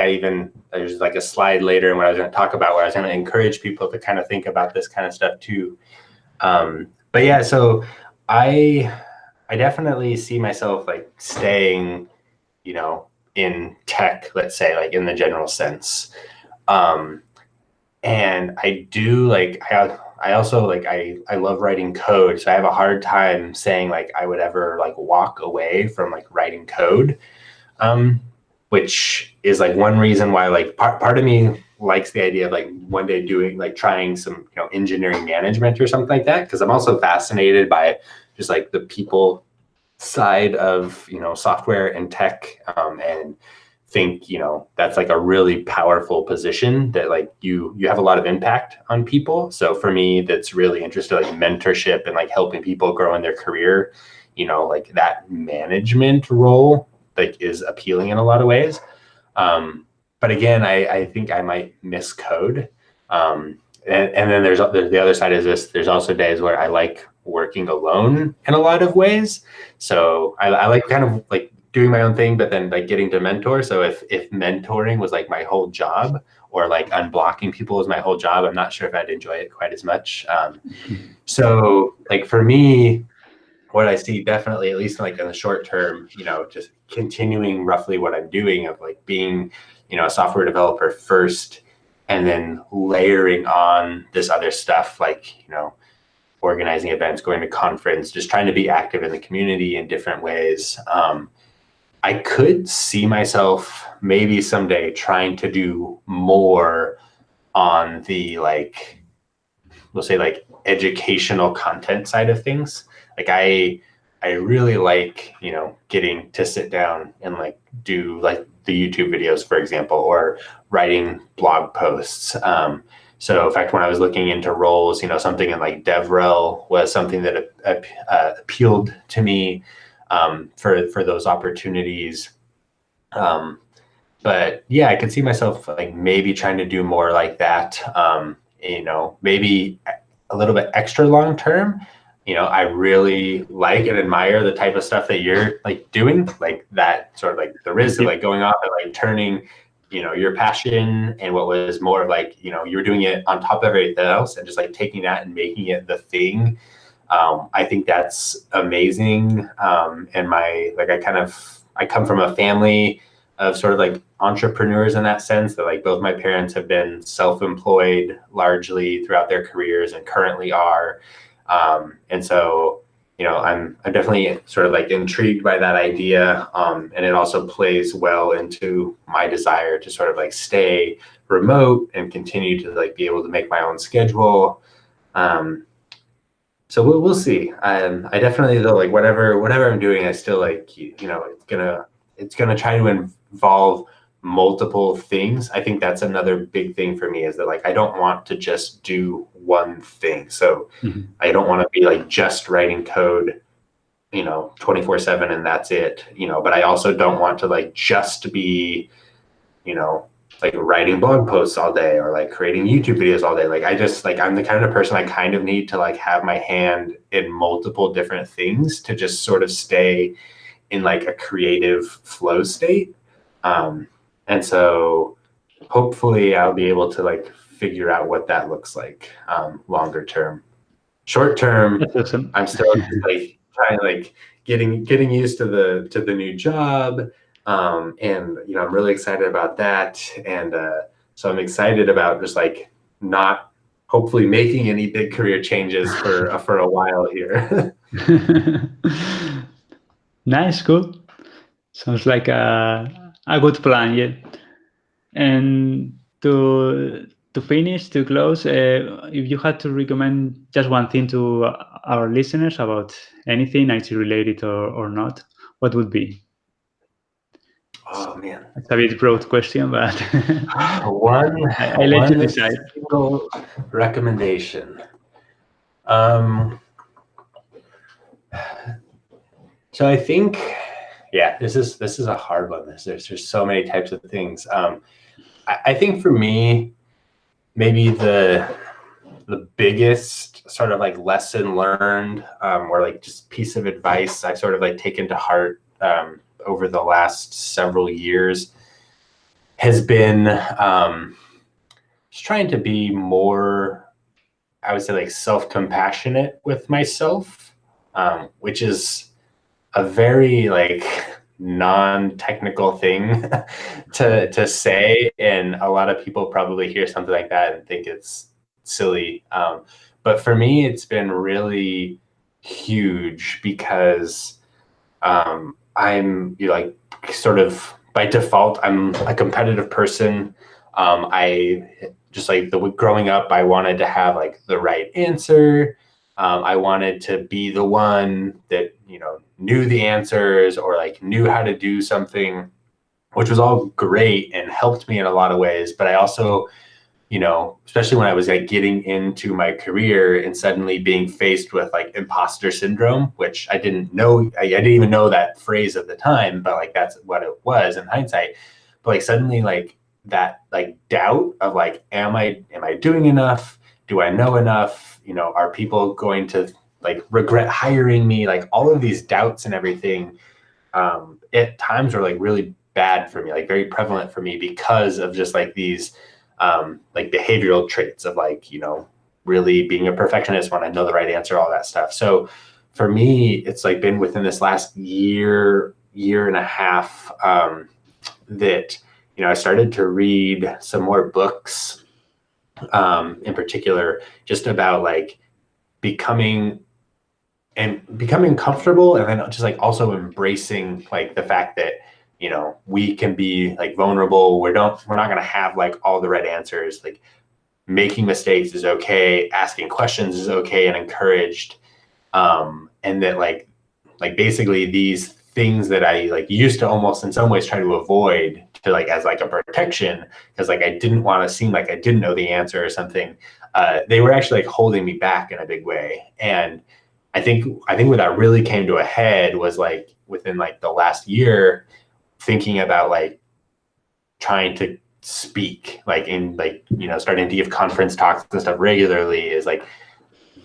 there's like a slide later in what I was going to talk about where I was going to encourage people to kind of think about this kind of stuff too. But yeah, so I definitely see myself like staying, in tech, let's say, like in the general sense. And I do like, I also like, I love writing code. So I have a hard time saying like I would ever like walk away from like writing code, which is like one reason why like part of me likes the idea of like one day doing like trying some, engineering management or something like that. Cause I'm also fascinated by just like the people side of, software and tech, and think that's like a really powerful position that like you have a lot of impact on people. So for me, that's really interested, like mentorship and like helping people grow in their career, like that management role like is appealing in a lot of ways. But again, I think I might miss code. And then there's the other side is this, there's also days where I like working alone in a lot of ways. So I like kind of like doing my own thing, but then like getting to mentor. So if mentoring was like my whole job, or like unblocking people was my whole job, I'm not sure if I'd enjoy it quite as much. So like for me, what I see definitely, at least like in the short term, just continuing roughly what I'm doing of like being, a software developer first, and then layering on this other stuff like, organizing events, going to conference, just trying to be active in the community in different ways. I could see myself maybe someday trying to do more on the like, we'll say like educational content side of things. Like I really like, getting to sit down and like do like the YouTube videos, for example, or writing blog posts. So in fact, when I was looking into roles, something in like DevRel was something that appealed to me, for those opportunities. But yeah, I could see myself like maybe trying to do more like that. Maybe a little bit extra long term. I really like and admire the type of stuff that you're like doing, like that sort of like the risk of like going off and like turning, your passion and what was more of like, you were doing it on top of everything else and just like taking that and making it the thing. I think that's amazing. And I come from a family of sort of like entrepreneurs in that sense, that like both my parents have been self-employed largely throughout their careers and currently are. And so, I'm definitely sort of like intrigued by that idea. And it also plays well into my desire to sort of like stay remote and continue to like be able to make my own schedule. So we'll see. I definitely, though, like whatever I'm doing, I still like, it's gonna try to involve multiple things. I think that's another big thing for me, is that like I don't want to just do one thing. So I don't want to be like just writing code, 24/7 and that's it. But I also don't want to like just be, like writing blog posts all day or like creating YouTube videos all day. Like I just like, I'm the kind of person I kind of need to like have my hand in multiple different things to just sort of stay in like a creative flow state. And so hopefully I'll be able to like figure out what that looks like, longer term. Short term, Awesome. I'm still like trying like getting used to the new job. And I'm really excited about that. And so I'm excited about just like not hopefully making any big career changes for a while here. Nice, cool. Sounds like a good plan, yeah. And to finish, to close, if you had to recommend just one thing to our listeners about anything IT related or not, what would be? Oh man, it's a bit broad question, but I let you decide. Single recommendation. So I think, yeah, this is a hard one. There's so many types of things. I think for me, maybe the biggest sort of like lesson learned, or like just piece of advice I've sort of like taken to heart over the last several years has been just trying to be more, I would say, like self-compassionate with myself, which is a very like non-technical thing to say, and a lot of people probably hear something like that and think it's silly. But for me, it's been really huge because I'm like sort of by default, I'm a competitive person. I just like growing up, I wanted to have like the right answer. I wanted to be the one that, knew the answers or like knew how to do something, which was all great and helped me in a lot of ways. But I also, especially when I was like getting into my career and suddenly being faced with like imposter syndrome, which I didn't know, I didn't even know that phrase at the time, but like that's what it was in hindsight. But like suddenly like that like doubt of like, am I doing enough? Do I know enough? Are people going to like regret hiring me? Like all of these doubts and everything at times were like really bad for me, like very prevalent for me because of just like these like behavioral traits of like, really being a perfectionist, want to know the right answer, all that stuff. So for me, it's like been within this last year and a half that, I started to read some more books, in particular, just about like becoming comfortable, and then just like also embracing like the fact that, we can be like vulnerable. We're not going to have like all the right answers. Like making mistakes is okay. Asking questions is okay and encouraged. And that like basically these things that I like used to almost in some ways try to avoid to like as like a protection, because like I didn't want to seem like I didn't know the answer or something. They were actually like holding me back in a big way. And I think where that really came to a head was like within like the last year, thinking about like trying to speak like in like, starting to give conference talks and stuff regularly is like,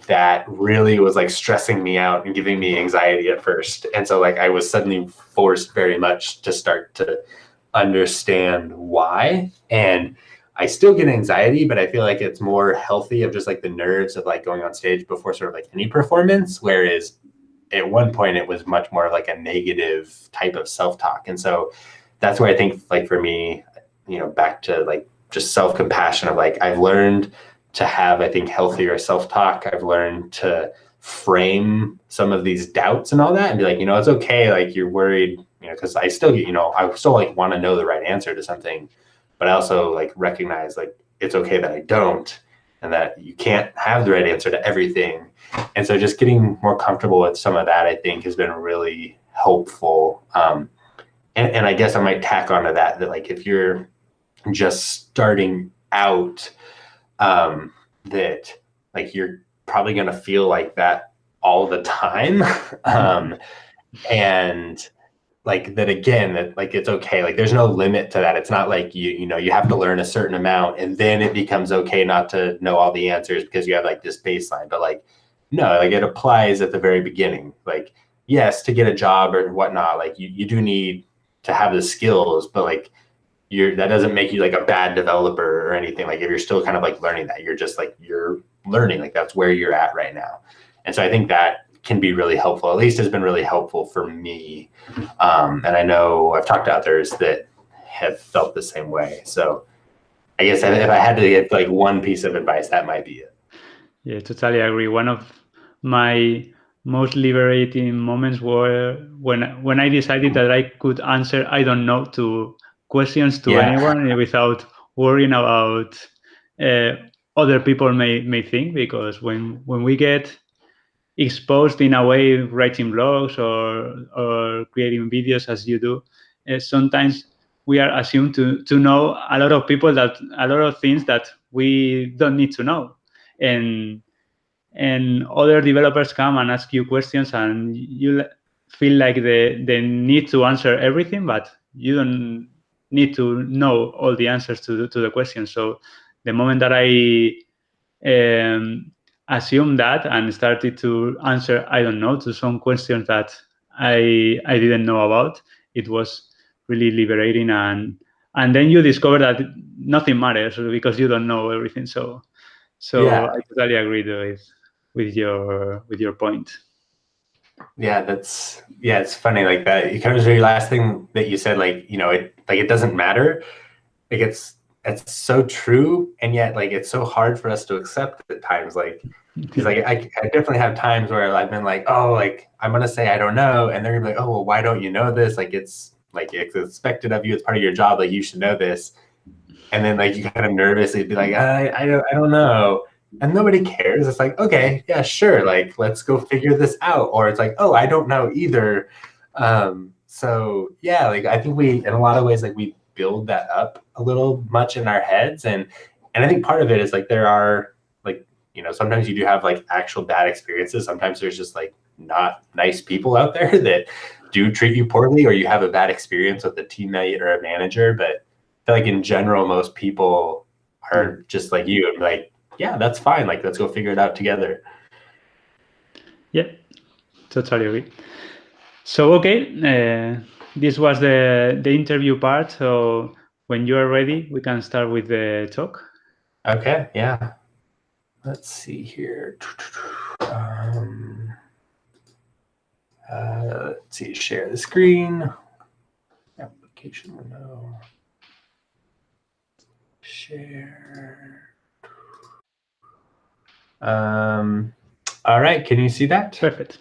that really was like stressing me out and giving me anxiety at first. And so like I was suddenly forced very much to start to understand why. And I still get anxiety, but I feel like it's more healthy of just like the nerves of like going on stage before sort of like any performance. Whereas at one point it was much more of like a negative type of self-talk. And so that's where I think like for me, back to like just self-compassion of like, I've learned to have, I think, healthier self-talk. I've learned to frame some of these doubts and all that and be like, it's okay. Like you're worried, because I still, I still like want to know the right answer to something, but I also like recognize like, it's okay that I don't, and that you can't have the right answer to everything. And so just getting more comfortable with some of that, I think has been really helpful. And I guess I might tack onto that like, if you're just starting out, that like you're probably going to feel like that all the time. And like that again, that like it's okay. Like there's no limit to that. It's not like you have to learn a certain amount and then it becomes okay not to know all the answers because you have like this baseline. But like no, like it applies at the very beginning. Like yes, to get a job or whatnot, like you do need to have the skills, but like that doesn't make you like a bad developer or anything. Like if you're still kind of like learning that, you're just like, you're learning, like that's where you're at right now. And so I think that can be really helpful, at least has been really helpful for me. And I know I've talked to others that have felt the same way. So I guess if I had to get like one piece of advice, that might be it. Yeah, totally agree. One of my most liberating moments were when I decided that I could answer I don't know to questions to anyone without worrying about other people may think, because when we get exposed in a way writing blogs or creating videos as you do, sometimes we are assumed to know a lot of things that we don't need to know, and other developers come and ask you questions, and you feel like the need to answer everything, but you don't need to know all the answers to the questions. So the moment that I assumed that and started to answer I don't know to some questions that I didn't know about, it was really liberating, and then you discover that nothing matters because you don't know everything. So Yeah. I totally agree with your point. Yeah, it's funny like that. It comes to your last thing that you said, like, it doesn't matter. Like it's so true, and yet like it's so hard for us to accept at times. Like, because like I definitely have times where I've been like, oh, like I'm gonna say I don't know, and they're gonna be like, oh, well, why don't you know this? Like it's expected of you. It's part of your job. Like you should know this. And then like you kind of nervously be like, I don't know. And nobody cares. It's like, okay, yeah, sure. Like, let's go figure this out. Or it's like, oh, I don't know either. So yeah, like I think we, in a lot of ways, like we build that up a little much in our heads. And I think part of it is like there are like, sometimes you do have like actual bad experiences. Sometimes there's just like not nice people out there that do treat you poorly, or you have a bad experience with a teammate or a manager. But I feel like in general, most people are just like you and like, yeah, that's fine. Like, let's go figure it out together. Yeah, totally agree. So, okay, this was the interview part. So when you are ready, we can start with the talk. Okay, yeah. Let's see here. Let's see, share the screen. Application window. Share. All right, can you see that? Perfect.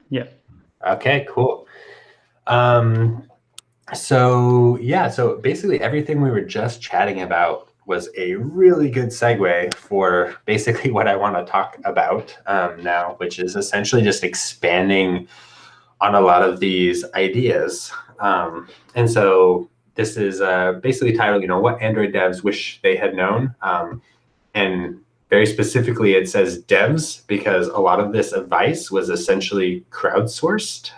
Yeah. Okay, cool. So basically everything we were just chatting about was a really good segue for basically what I want to talk about now, which is essentially just expanding on a lot of these ideas. And so this is basically titled, what Android devs wish they had known. And very specifically, it says devs because a lot of this advice was essentially crowdsourced.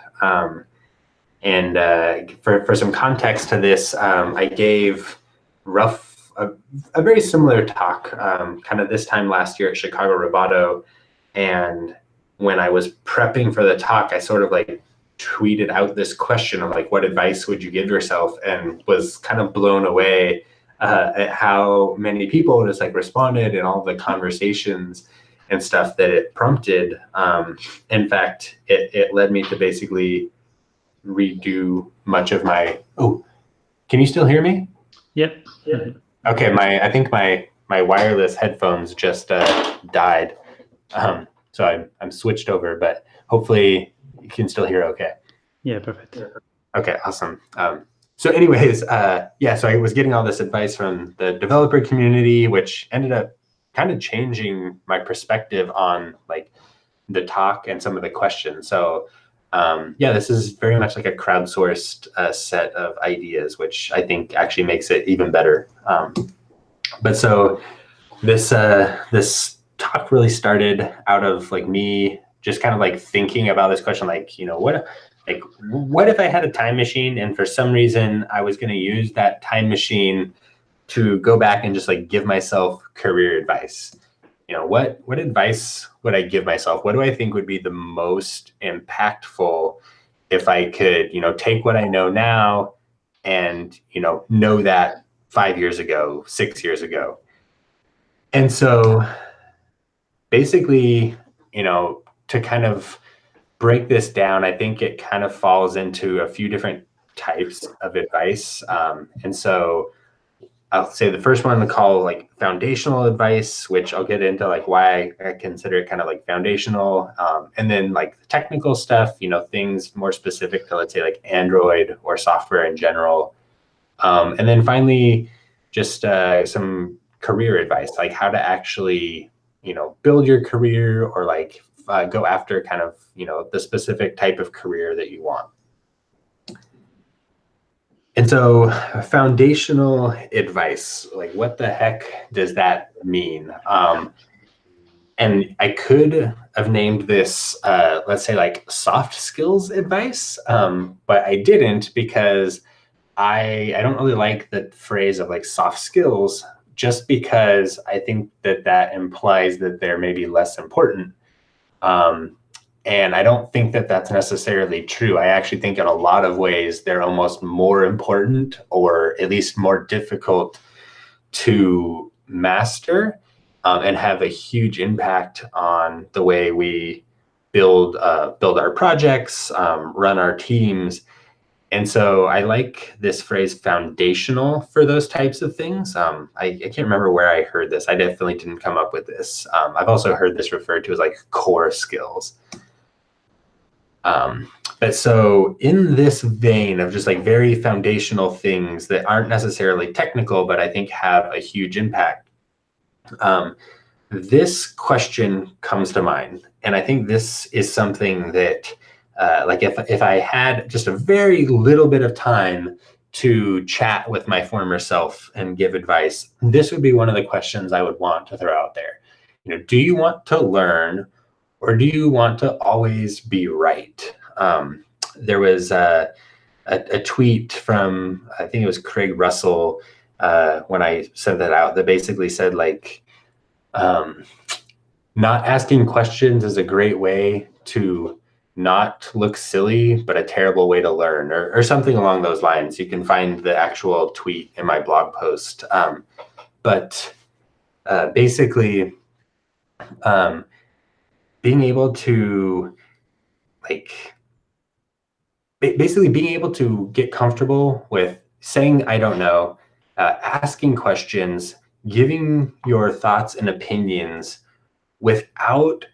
And for some context to this, I gave a very similar talk kind of this time last year at Chicago Roboto. And when I was prepping for the talk, I sort of like tweeted out this question of like, what advice would you give yourself? And was kind of blown away at how many people just like responded and all the conversations and stuff that it prompted. In fact, it led me to basically redo much of my, can you still hear me? Yep. Okay, I think my wireless headphones just died. So I'm switched over, but hopefully you can still hear okay. Yeah, perfect. Okay, awesome. So anyways, so I was getting all this advice from the developer community, which ended up kind of changing my perspective on like the talk and some of the questions. So this is very much like a crowdsourced set of ideas, which I think actually makes it even better. But so this talk really started out of like me just kind of like thinking about this question, like, what if I had a time machine and for some reason I was going to use that time machine to go back and just like give myself career advice? What advice would I give myself? What do I think would be the most impactful if I could, take what I know now and, know that 5 years ago, 6 years ago? And so basically, to kind of break this down, I think it kind of falls into a few different types of advice. And so I'll say the first one to call like foundational advice, which I'll get into like why I consider it kind of like foundational. And then like the technical stuff, things more specific to, let's say, like Android or software in general. And then finally, just some career advice, like how to actually, build your career or like go after kind of, the specific type of career that you want. And so foundational advice, like what the heck does that mean? And I could have named this, let's say like soft skills advice, but I didn't because I don't really like the phrase of like soft skills, just because I think that implies that they're maybe less important. And I don't think that that's necessarily true. I actually think in a lot of ways they're almost more important, or at least more difficult to master, and have a huge impact on the way we build our projects, run our teams. And so I like this phrase foundational for those types of things. I can't remember where I heard this. I definitely didn't come up with this. I've also heard this referred to as like core skills. But so in this vein of just like very foundational things that aren't necessarily technical, but I think have a huge impact, this question comes to mind. And I think this is something that, like if I had just a very little bit of time to chat with my former self and give advice, this would be one of the questions I would want to throw out there. You know, do you want to learn, or do you want to always be right? There was a tweet from, I think it was Craig Russell, when I sent that out, that basically said like, not asking questions is a great way to not look silly, but a terrible way to learn, or something along those lines. You can find the actual tweet in my blog post. But basically, being able to being able to get comfortable with saying, I don't know, asking questions, giving your thoughts and opinions without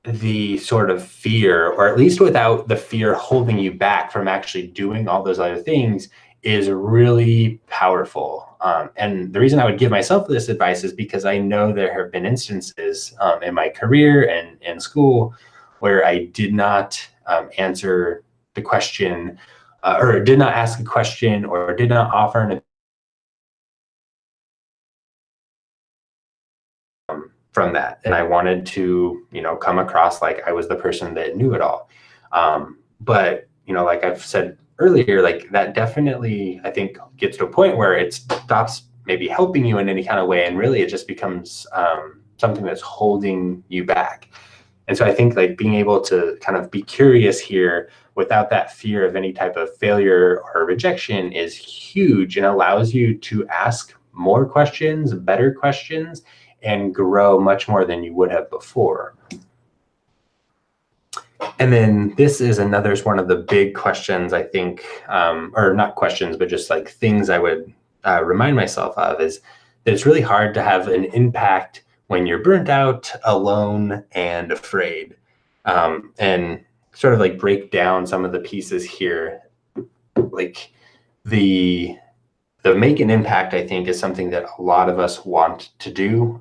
the sort of fear, or at least without the fear holding you back from actually doing all those other things, is really powerful. And the reason I would give myself this advice is because I know there have been instances in my career and in school where I did not answer the question, or did not ask a question, or did not offer an from that. And I wanted to, come across like I was the person that knew it all. But, like I've said earlier, like that definitely, I think, gets to a point where it stops maybe helping you in any kind of way. And really it just becomes something that's holding you back. And so I think like being able to kind of be curious here without that fear of any type of failure or rejection is huge, and allows you to ask more questions, better questions, and grow much more than you would have before. And then this is one of the big questions, I think, or not questions, but just like things I would remind myself of, is that it's really hard to have an impact when you're burnt out, alone, and afraid. And sort of like break down some of the pieces here. Like the make an impact, I think, is something that a lot of us want to do.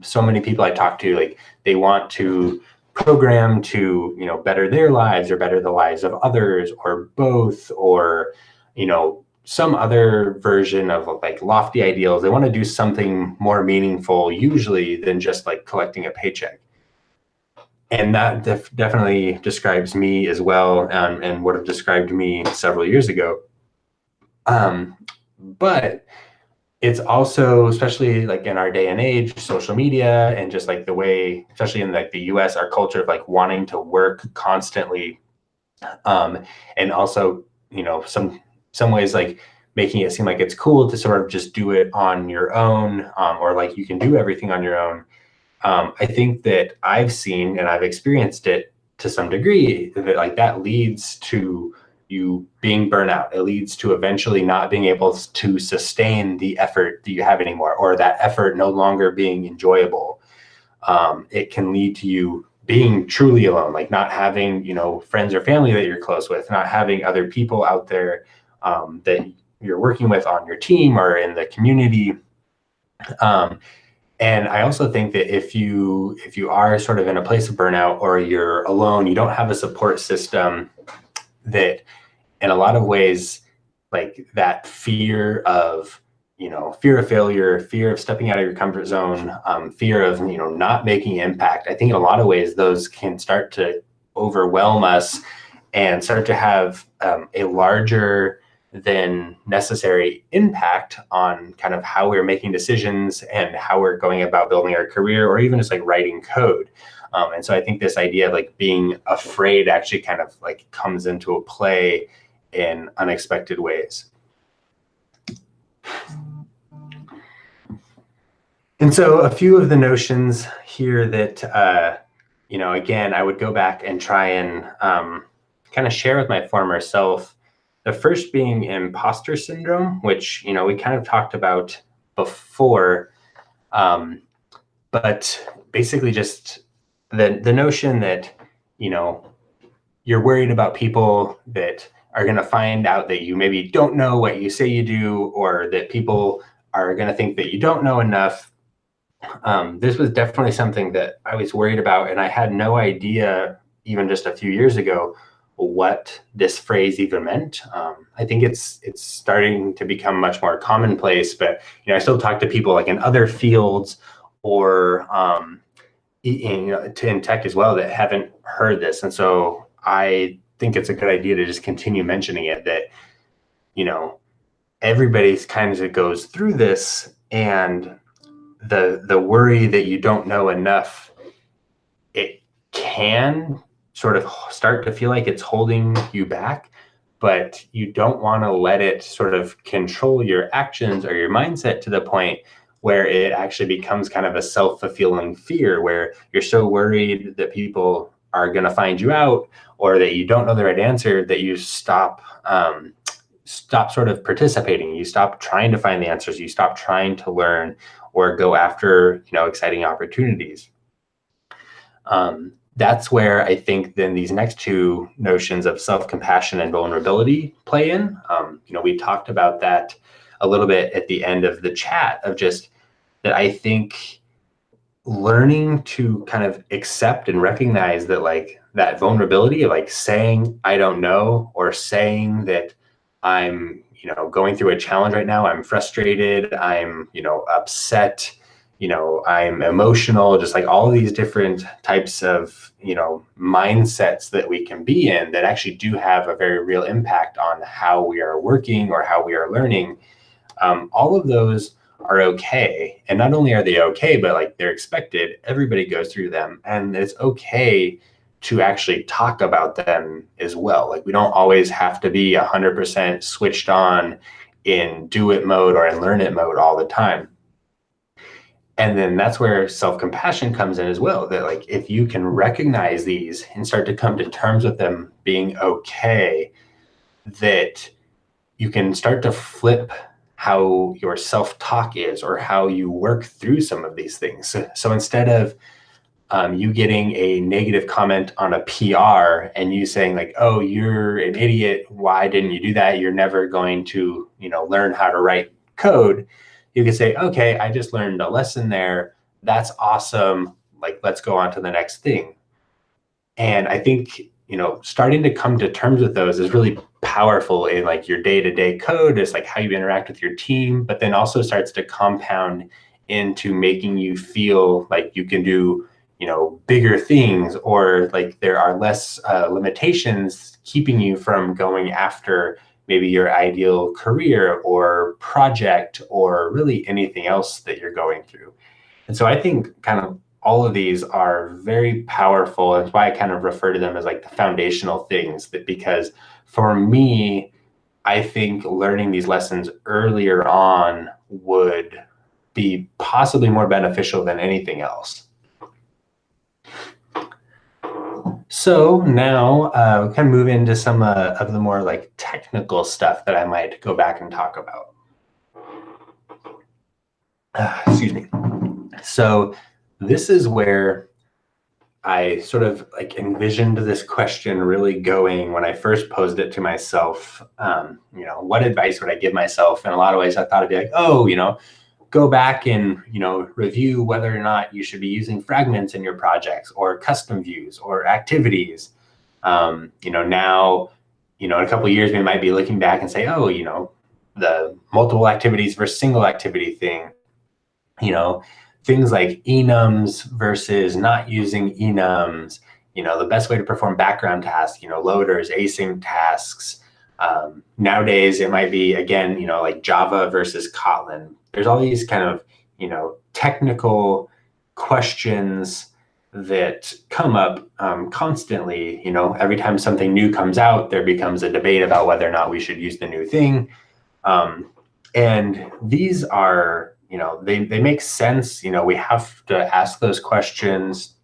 So many people I talk to, like they want to program to, better their lives or better the lives of others, or both, or, some other version of like lofty ideals. They want to do something more meaningful, usually, than just like collecting a paycheck. And that definitely describes me as well, and would have described me several years ago. But it's also, especially like in our day and age, social media, and just like the way, especially in like the US, our culture of like wanting to work constantly, and also, some ways like making it seem like it's cool to sort of just do it on your own, or like you can do everything on your own. I think that I've seen and I've experienced it to some degree, that like that leads to you being burnout. It leads to eventually not being able to sustain the effort that you have anymore, or that effort no longer being enjoyable. It can lead to you being truly alone, like not having, friends or family that you're close with, not having other people out there that you're working with on your team or in the community. And I also think that if you are sort of in a place of burnout, or you're alone, you don't have a support system, that in a lot of ways, like that fear of, fear of failure, fear of stepping out of your comfort zone, fear of, not making impact. I think in a lot of ways, those can start to overwhelm us and start to have a larger than necessary impact on kind of how we're making decisions and how we're going about building our career, or even just like writing code. And so I think this idea of like being afraid actually kind of like comes into a play in unexpected ways. And so a few of the notions here that, again, I would go back and try and kind of share with my former self. The first being imposter syndrome, which, we kind of talked about before, but basically just the notion that, you're worried about people that are going to find out that you maybe don't know what you say you do, or that people are going to think that you don't know enough. This was definitely something that I was worried about, and I had no idea even just a few years ago what this phrase even meant. I think it's starting to become much more commonplace, but I still talk to people like in other fields or in tech as well that haven't heard this, and so I think it's a good idea to just continue mentioning it. That everybody's kind of goes through this, and the worry that you don't know enough, it can sort of start to feel like it's holding you back, but you don't want to let it sort of control your actions or your mindset to the point where it actually becomes kind of a self-fulfilling fear, where you're so worried that people are going to find you out or that you don't know the right answer that you stop sort of participating. You stop trying to find the answers. You stop trying to learn or go after, exciting opportunities. That's where I think then these next two notions of self-compassion and vulnerability play in. We talked about that a little bit at the end of the chat, of just that I think learning to kind of accept and recognize that, like, that vulnerability of like saying, I don't know, or saying that I'm, going through a challenge right now, I'm frustrated, I'm, upset, I'm emotional, just like all of these different types of, mindsets that we can be in that actually do have a very real impact on how we are working or how we are learning. All of those are okay. And not only are they okay, but like they're expected. Everybody goes through them, and it's okay to actually talk about them as well. Like, we don't always have to be 100% switched on in do it mode or in learn it mode all the time. And then that's where self-compassion comes in as well, that like, if you can recognize these and start to come to terms with them being okay, that you can start to flip how your self-talk is or how you work through some of these things. So instead of you getting a negative comment on a PR and you saying like, oh, you're an idiot, why didn't you do that? You're never going to, learn how to write code. You can say, okay, I just learned a lesson there. That's awesome. Like, let's go on to the next thing. And I think, starting to come to terms with those is really powerful in like your day-to-day code. It's like how you interact with your team, but then also starts to compound into making you feel like you can do, bigger things, or like there are less limitations keeping you from going after maybe your ideal career or project or really anything else that you're going through. And so I think kind of all of these are very powerful. That's why I kind of refer to them as like the foundational things, that because for me, I think learning these lessons earlier on would be possibly more beneficial than anything else. So now we kind of move into some of the more like technical stuff that I might go back and talk about. Excuse me. So this is where I sort of like envisioned this question really going when I first posed it to myself. What advice would I give myself? In a lot of ways, I thought it'd be like, oh, go back and, review whether or not you should be using fragments in your projects or custom views or activities. Now in a couple of years, we might be looking back and say, oh, the multiple activities versus single activity thing, things like enums versus not using enums, the best way to perform background tasks, loaders, async tasks. Nowadays, it might be, again, like Java versus Kotlin. There's all these kind of, technical questions that come up constantly. Every time something new comes out, there becomes a debate about whether or not we should use the new thing. And these are, they make sense. We have to ask those questions.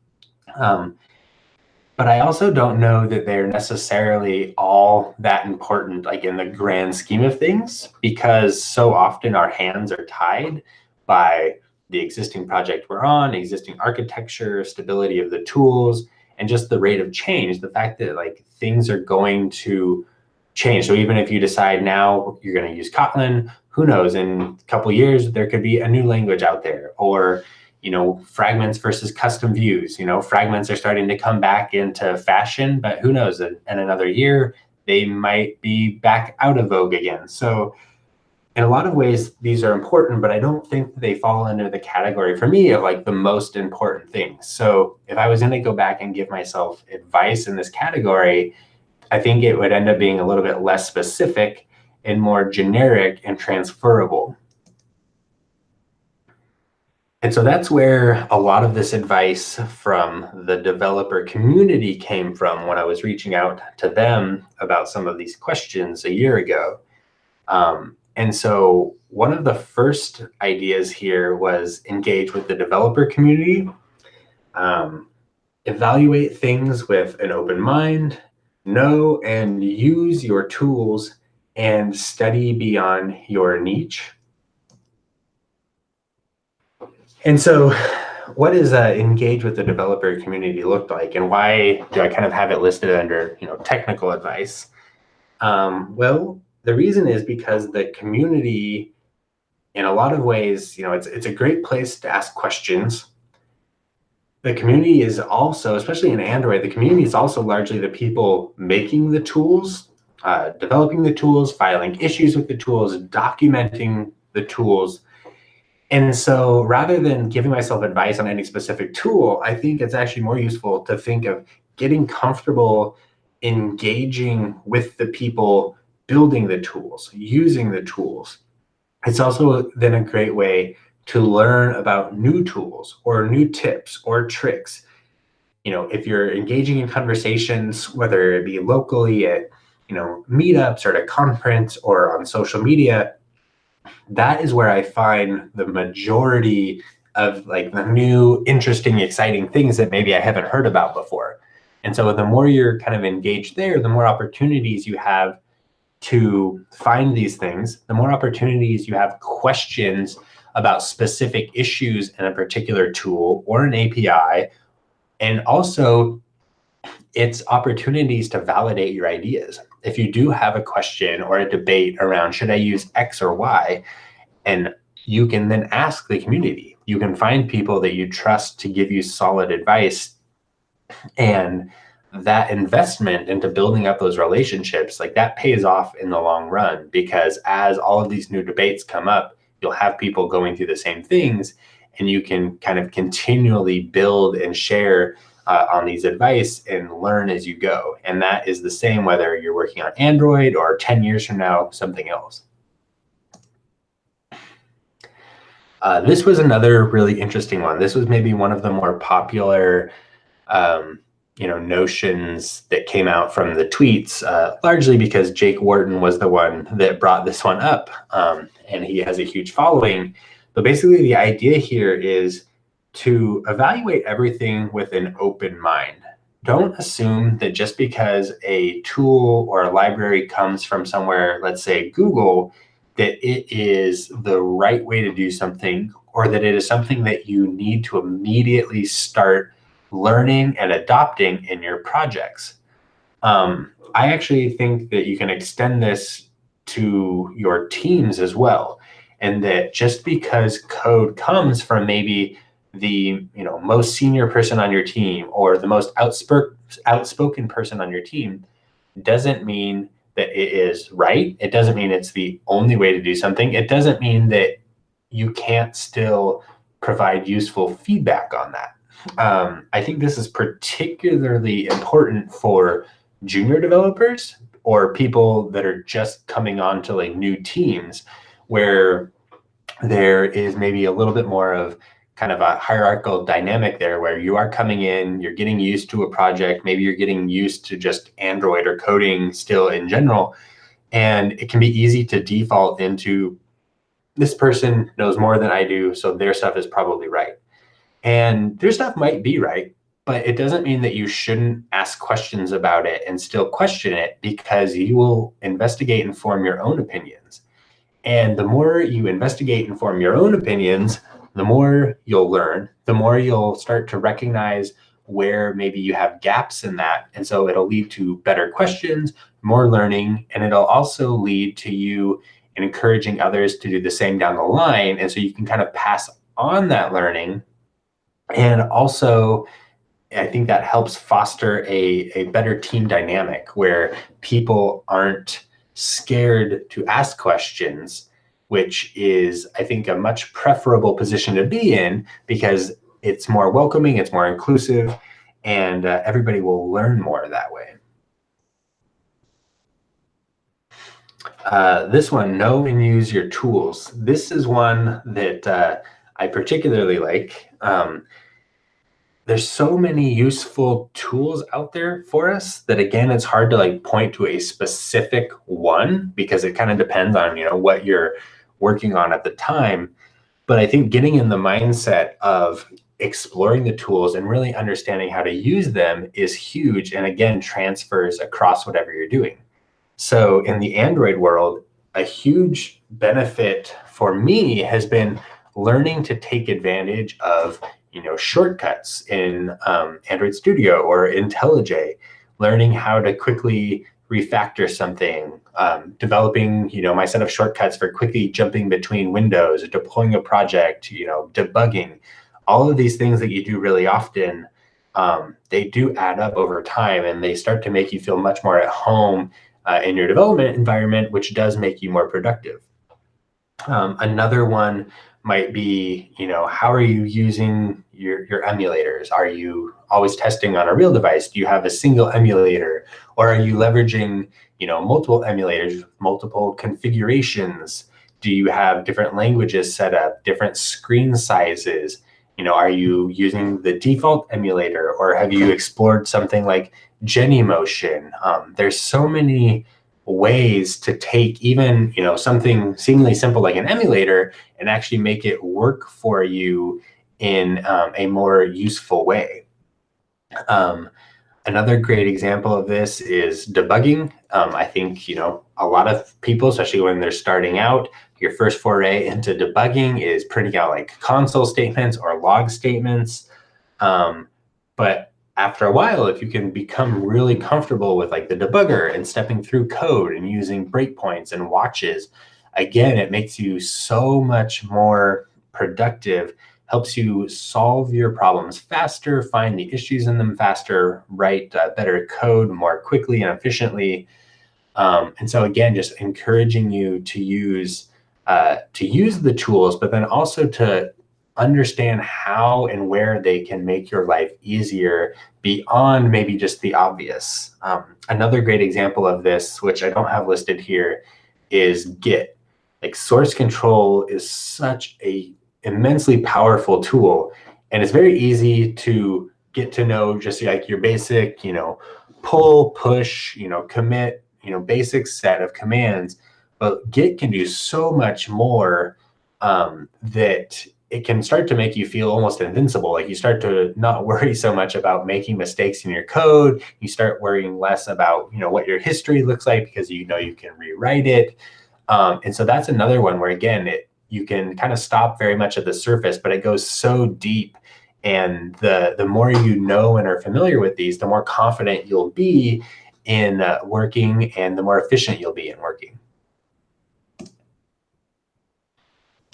But I also don't know that they're necessarily all that important, like in the grand scheme of things, because so often our hands are tied by the existing project we're on, existing architecture, stability of the tools, and just the rate of change, the fact that like things are going to change. So even if you decide now you're going to use Kotlin, who knows, in a couple of years, there could be a new language out there, or fragments versus custom views. Fragments are starting to come back into fashion, but who knows, in another year, they might be back out of vogue again. So in a lot of ways, these are important, but I don't think they fall under the category for me of like the most important things. So if I was going to go back and give myself advice in this category, I think it would end up being a little bit less specific and more generic and transferable. And so that's where a lot of this advice from the developer community came from when I was reaching out to them about some of these questions a year ago. And so one of the first ideas here was engage with the developer community, evaluate things with an open mind, know and use your tools, and study beyond your niche. And so what does engage with the developer community look like, and why do I kind of have it listed under technical advice? Well, the reason is because the community, in a lot of ways, it's a great place to ask questions. The community is also, especially in Android, the community is also largely the people making the tools, developing the tools, filing issues with the tools, documenting the tools. And so rather than giving myself advice on any specific tool, I think it's actually more useful to think of getting comfortable engaging with the people building the tools, using the tools. It's also then a great way to learn about new tools or new tips or tricks. If you're engaging in conversations, whether it be locally at meetups or at a conference or on social media, that is where I find the majority of like the new, interesting, exciting things that maybe I haven't heard about before. And so the more you're kind of engaged there, the more opportunities you have to find these things, the more opportunities you have questions about specific issues in a particular tool or an API. And also it's opportunities to validate your ideas. If you do have a question or a debate around, should I use X or Y? And you can then ask the community. You can find people that you trust to give you solid advice. And that investment into building up those relationships, like that pays off in the long run, because as all of these new debates come up, you'll have people going through the same things, and you can kind of continually build and share on these advice and learn as you go. And that is the same whether you're working on Android or 10 years from now, something else. This was another really interesting one. This was maybe one of the more popular notions that came out from the tweets, largely because Jake Wharton was the one that brought this one up, and he has a huge following. But basically the idea here is to evaluate everything with an open mind. Don't assume that just because a tool or a library comes from somewhere, let's say Google, that it is the right way to do something, or that it is something that you need to immediately start learning and adopting in your projects. I actually think that you can extend this to your teams as well. And that just because code comes from maybe the most senior person on your team or the most outspoken person on your team doesn't mean that it is right. It doesn't mean it's the only way to do something. It doesn't mean that you can't still provide useful feedback on that. I think this is particularly important for junior developers or people that are just coming on to like new teams, where there is maybe a little bit more of kind of a hierarchical dynamic there, where you are coming in, you're getting used to a project, maybe you're getting used to just Android or coding still in general, and it can be easy to default into, this person knows more than I do, so their stuff is probably right. And their stuff might be right, but it doesn't mean that you shouldn't ask questions about it and still question it, because you will investigate and form your own opinions. And the more you investigate and form your own opinions, the more you'll learn, the more you'll start to recognize where maybe you have gaps in that. And so it'll lead to better questions, more learning, and it'll also lead to you encouraging others to do the same down the line. And so you can kind of pass on that learning. And also, I think that helps foster a better team dynamic where people aren't scared to ask questions, which is, I think, a much preferable position to be in, because it's more welcoming, it's more inclusive, and everybody will learn more that way. This one, know and use your tools. This is one that I particularly like. There's so many useful tools out there for us that, again, it's hard to like point to a specific one, because it kind of depends on, you know, what you're working on at the time. But I think getting in the mindset of exploring the tools and really understanding how to use them is huge, and again, transfers across whatever you're doing. So in the Android world, a huge benefit for me has been learning to take advantage of, you know, shortcuts in Android Studio or IntelliJ, learning how to quickly refactor something, developing, you know, my set of shortcuts for quickly jumping between windows, deploying a project, you know, debugging. All of these things that you do really often, they do add up over time, and they start to make you feel much more at home in your development environment, which does make you more productive. Another one might be, you know, how are you using your emulators? Are you always testing on a real device? Do you have a single emulator, or are you leveraging, you know, multiple emulators, multiple configurations? Do you have different languages set up, different screen sizes? You know, are you using the default emulator, or have you explored something like Genymotion? There's so many ways to take even, you know, something seemingly simple like an emulator and actually make it work for you in a more useful way. Another great example of this is debugging. I think, you know, a lot of people, especially when they're starting out, your first foray into debugging is printing out like console statements or log statements. But after a while, if you can become really comfortable with like the debugger and stepping through code and using breakpoints and watches, again, it makes you so much more productive, helps you solve your problems faster, find the issues in them faster, write better code more quickly and efficiently. And so again, just encouraging you to use the tools, but then also to understand how and where they can make your life easier beyond maybe just the obvious. Another great example of this, which I don't have listed here, is Git. Like, source control is such a immensely powerful tool, and it's very easy to get to know just like your basic, you know, pull, push, you know, commit, you know, basic set of commands. But Git can do so much more that it can start to make you feel almost invincible. Like, you start to not worry so much about making mistakes in your code. You start worrying less about, you know, what your history looks like, because you know you can rewrite it. And so that's another one where, again, you can kind of stop very much at the surface, but it goes so deep. And the more you know and are familiar with these, the more confident you'll be in working, and the more efficient you'll be in working.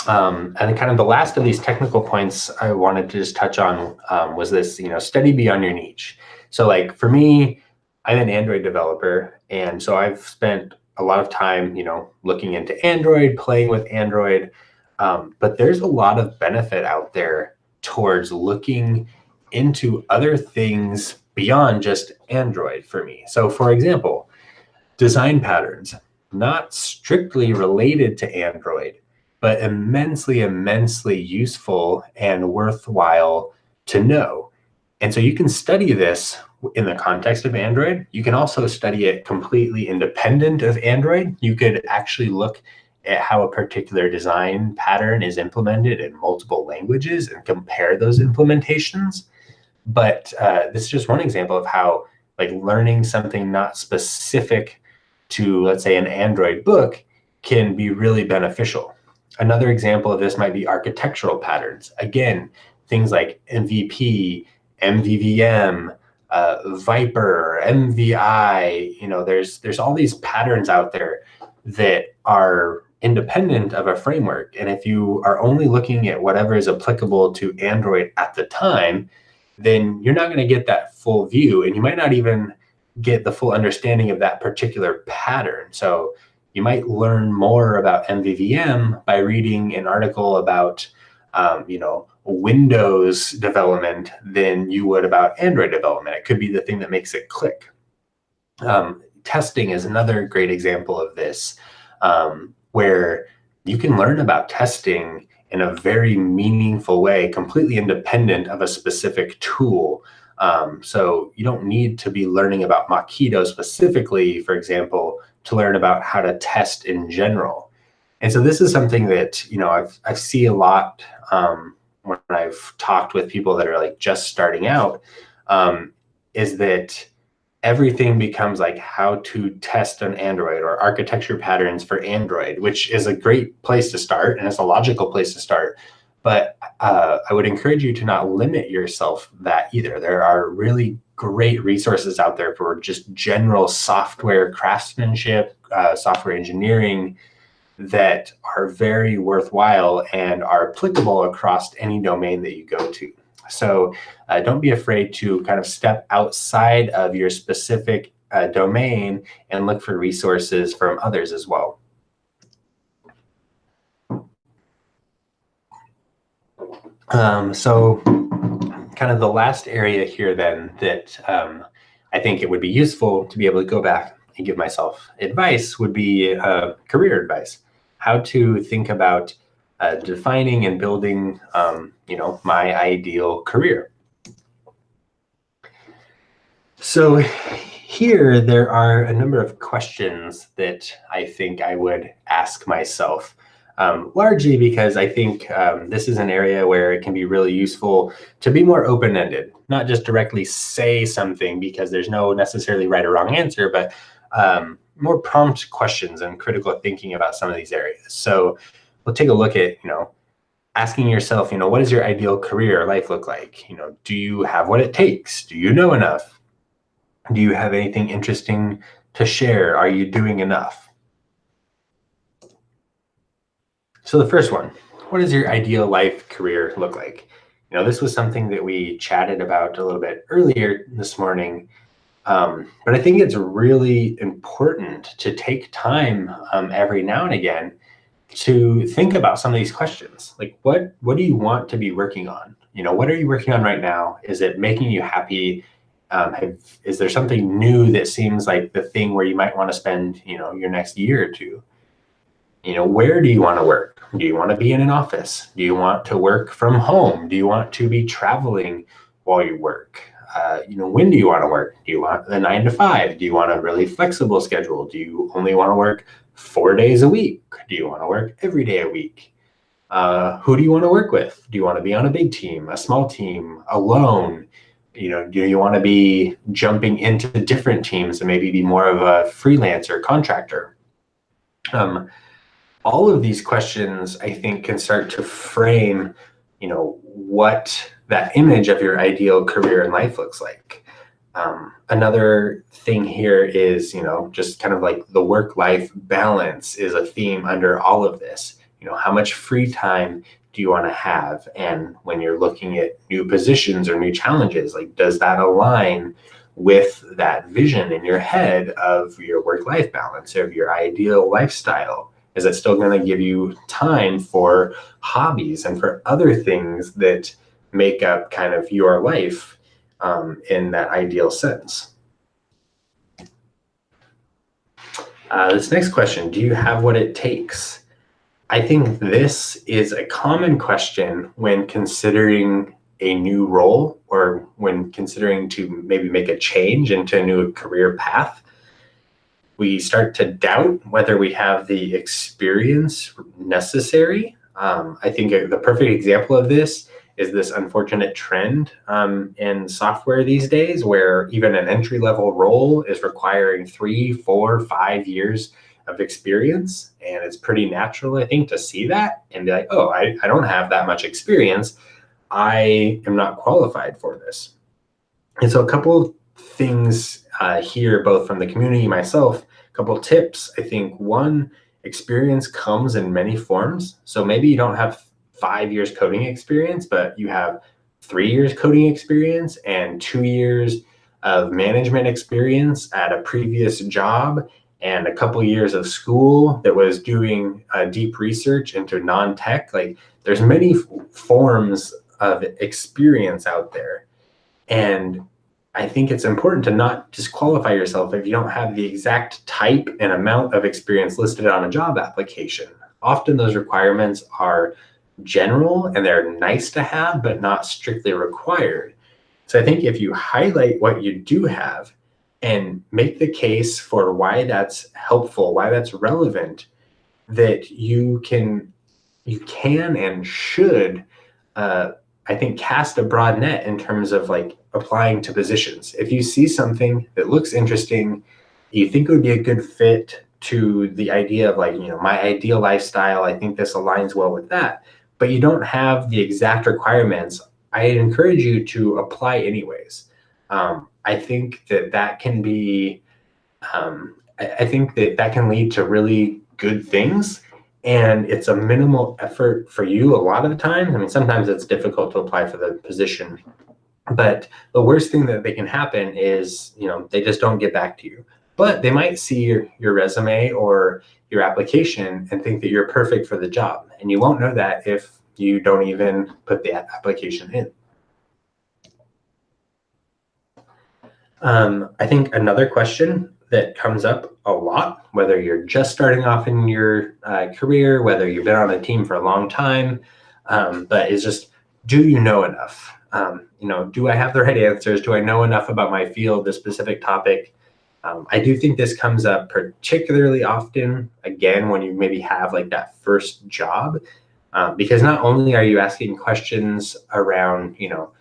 And then kind of the last of these technical points I wanted to just touch on was this, you know, study beyond your niche. So like for me, I'm an Android developer, and so I've spent a lot of time, looking into Android, playing with Android, but there's a lot of benefit out there towards looking into other things beyond just Android for me. So for example, design patterns, not strictly related to Android, but immensely, immensely useful and worthwhile to know. And so you can study this in the context of Android. You can also study it completely independent of Android. You could actually look at how a particular design pattern is implemented in multiple languages and compare those implementations. But this is just one example of how learning something not specific to, let's say, an Android book can be really beneficial. Another example of this might be architectural patterns. Again, things like MVP, MVVM, Viper, MVI, there's all these patterns out there that are independent of a framework. And if you are only looking at whatever is applicable to Android at the time, then you're not going to get that full view, and you might not even get the full understanding of that particular pattern. So you might learn more about MVVM by reading an article about, Windows development than you would about Android development. It could be the thing that makes it click. Testing is another great example of this, where you can learn about testing in a very meaningful way, completely independent of a specific tool. So you don't need to be learning about Mockito specifically, for example, to learn about how to test in general. And so this is something that, I see a lot when I've talked with people that are just starting out, is that everything becomes how to test on Android or architecture patterns for Android, which is a great place to start, and it's a logical place to start. But I would encourage you to not limit yourself that either. There are really great resources out there for just general software craftsmanship, software engineering, that are very worthwhile and are applicable across any domain that you go to. So don't be afraid to kind of step outside of your specific domain and look for resources from others as well. So kind of the last area here then that I think it would be useful to be able to go back and give myself advice would be career advice. How to think about defining and building, my ideal career. So here there are a number of questions that I think I would ask myself, largely because I think this is an area where it can be really useful to be more open-ended, not just directly say something because there's no necessarily right or wrong answer, but more prompt questions and critical thinking about some of these areas. So we'll take a look at, asking yourself, what does your ideal career or life look like? Do you have what it takes? Do you know enough? Do you have anything interesting to share? Are you doing enough? So the first one, what does your ideal life career look like? This was something that we chatted about a little bit earlier this morning. But I think it's really important to take time every now and again to think about some of these questions. What do you want to be working on? What are you working on right now? Is it making you happy? Is there something new that seems like the thing where you might want to spend, your next year or two? Where do you want to work? Do you want to be in an office? Do you want to work from home? Do you want to be traveling while you work? When do you want to work? Do you want the 9 to 5? Do you want a really flexible schedule? Do you only want to work 4 days a week? Do you want to work every day a week? Who do you want to work with? Do you want to be on a big team, a small team, alone? Do you want to be jumping into different teams and maybe be more of a freelancer, contractor? All of these questions, I think, can start to frame, what that image of your ideal career and life looks like. Another thing here is, just kind of the work-life balance is a theme under all of this. How much free time do you want to have? And when you're looking at new positions or new challenges, does that align with that vision in your head of your work-life balance, of your ideal lifestyle? Is it still going to give you time for hobbies and for other things that make up kind of your life in that ideal sense? This next question, do you have what it takes? I think this is a common question when considering a new role or when considering to maybe make a change into a new career path. We start to doubt whether we have the experience necessary. I think the perfect example of this is this unfortunate trend in software these days, where even an entry-level role is requiring 3, 4, 5 years of experience. And it's pretty natural, I think, to see that and be like, oh, I don't have that much experience. I am not qualified for this. And so a couple of things here, both from the community, myself, a couple of tips. I think one, experience comes in many forms. So maybe you don't have 5 years coding experience, but you have 3 years coding experience and 2 years of management experience at a previous job and a couple years of school that was doing deep research into non-tech. Like, there's many forms of experience out there. And I think it's important to not disqualify yourself if you don't have the exact type and amount of experience listed on a job application. Often those requirements are general and they're nice to have, but not strictly required. So I think if you highlight what you do have and make the case for why that's helpful, why that's relevant, that you can and should, I think, cast a broad net in terms of like applying to positions. If you see something that looks interesting, you think it would be a good fit to the idea of like, you know, my ideal lifestyle, I think this aligns well with that, but you don't have the exact requirements, I encourage you to apply anyways. I think that can be, I think that can lead to really good things. And it's a minimal effort for you a lot of the time. I mean, sometimes it's difficult to apply for the position, but the worst thing that can happen is, you know, they just don't get back to you. But they might see your resume or your application and think that you're perfect for the job. And you won't know that if you don't even put the application in. I think another question that comes up a lot, whether you're just starting off in your career, whether you've been on a team for a long time, but is just, do you know enough? You know, do I have the right answers? Do I know enough about my field, this specific topic? I do think this comes up particularly often, again, when you maybe have like that first job, because not only are you asking questions around, you know,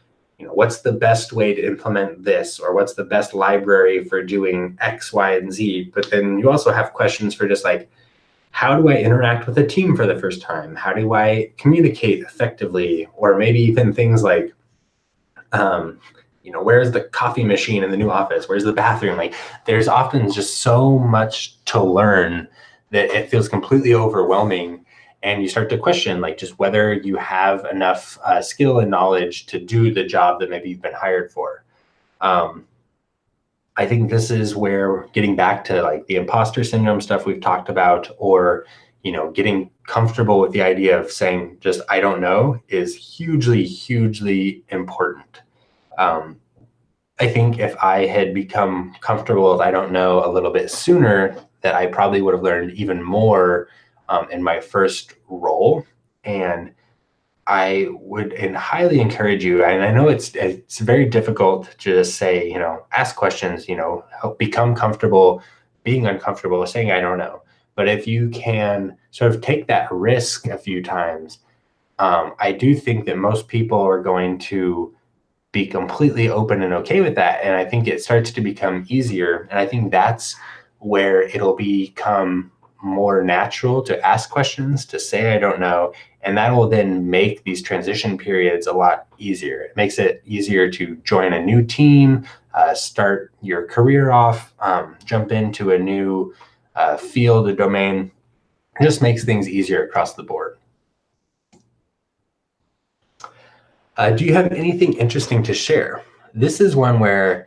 what's the best way to implement this, or what's the best library for doing X, Y, and Z, but then you also have questions for just like, how do I interact with a team for the first time? How do I communicate effectively? Or maybe even things like, you know, where's the coffee machine in the new office? Where's the bathroom? Like, there's often just so much to learn that it feels completely overwhelming. And you start to question, like, just whether you have enough skill and knowledge to do the job that maybe you've been hired for. I think this is where getting back to like the imposter syndrome stuff we've talked about, or, you know, getting comfortable with the idea of saying just, I don't know, is hugely, hugely important. I think if I had become comfortable with I don't know a little bit sooner, that I probably would have learned even more in my first role. And I would highly encourage you, and I know it's very difficult to just say, you know, ask questions, you know, help become comfortable being uncomfortable, saying I don't know. But if you can sort of take that risk a few times, I do think that most people are going to be completely open and okay with that. And I think it starts to become easier. And I think that's where it'll become more natural to ask questions, to say I don't know, and that will then make these transition periods a lot easier. It makes it easier to join a new team, start your career off, jump into a new field, a domain. It just makes things easier across the board. Do you have anything interesting to share? This is one where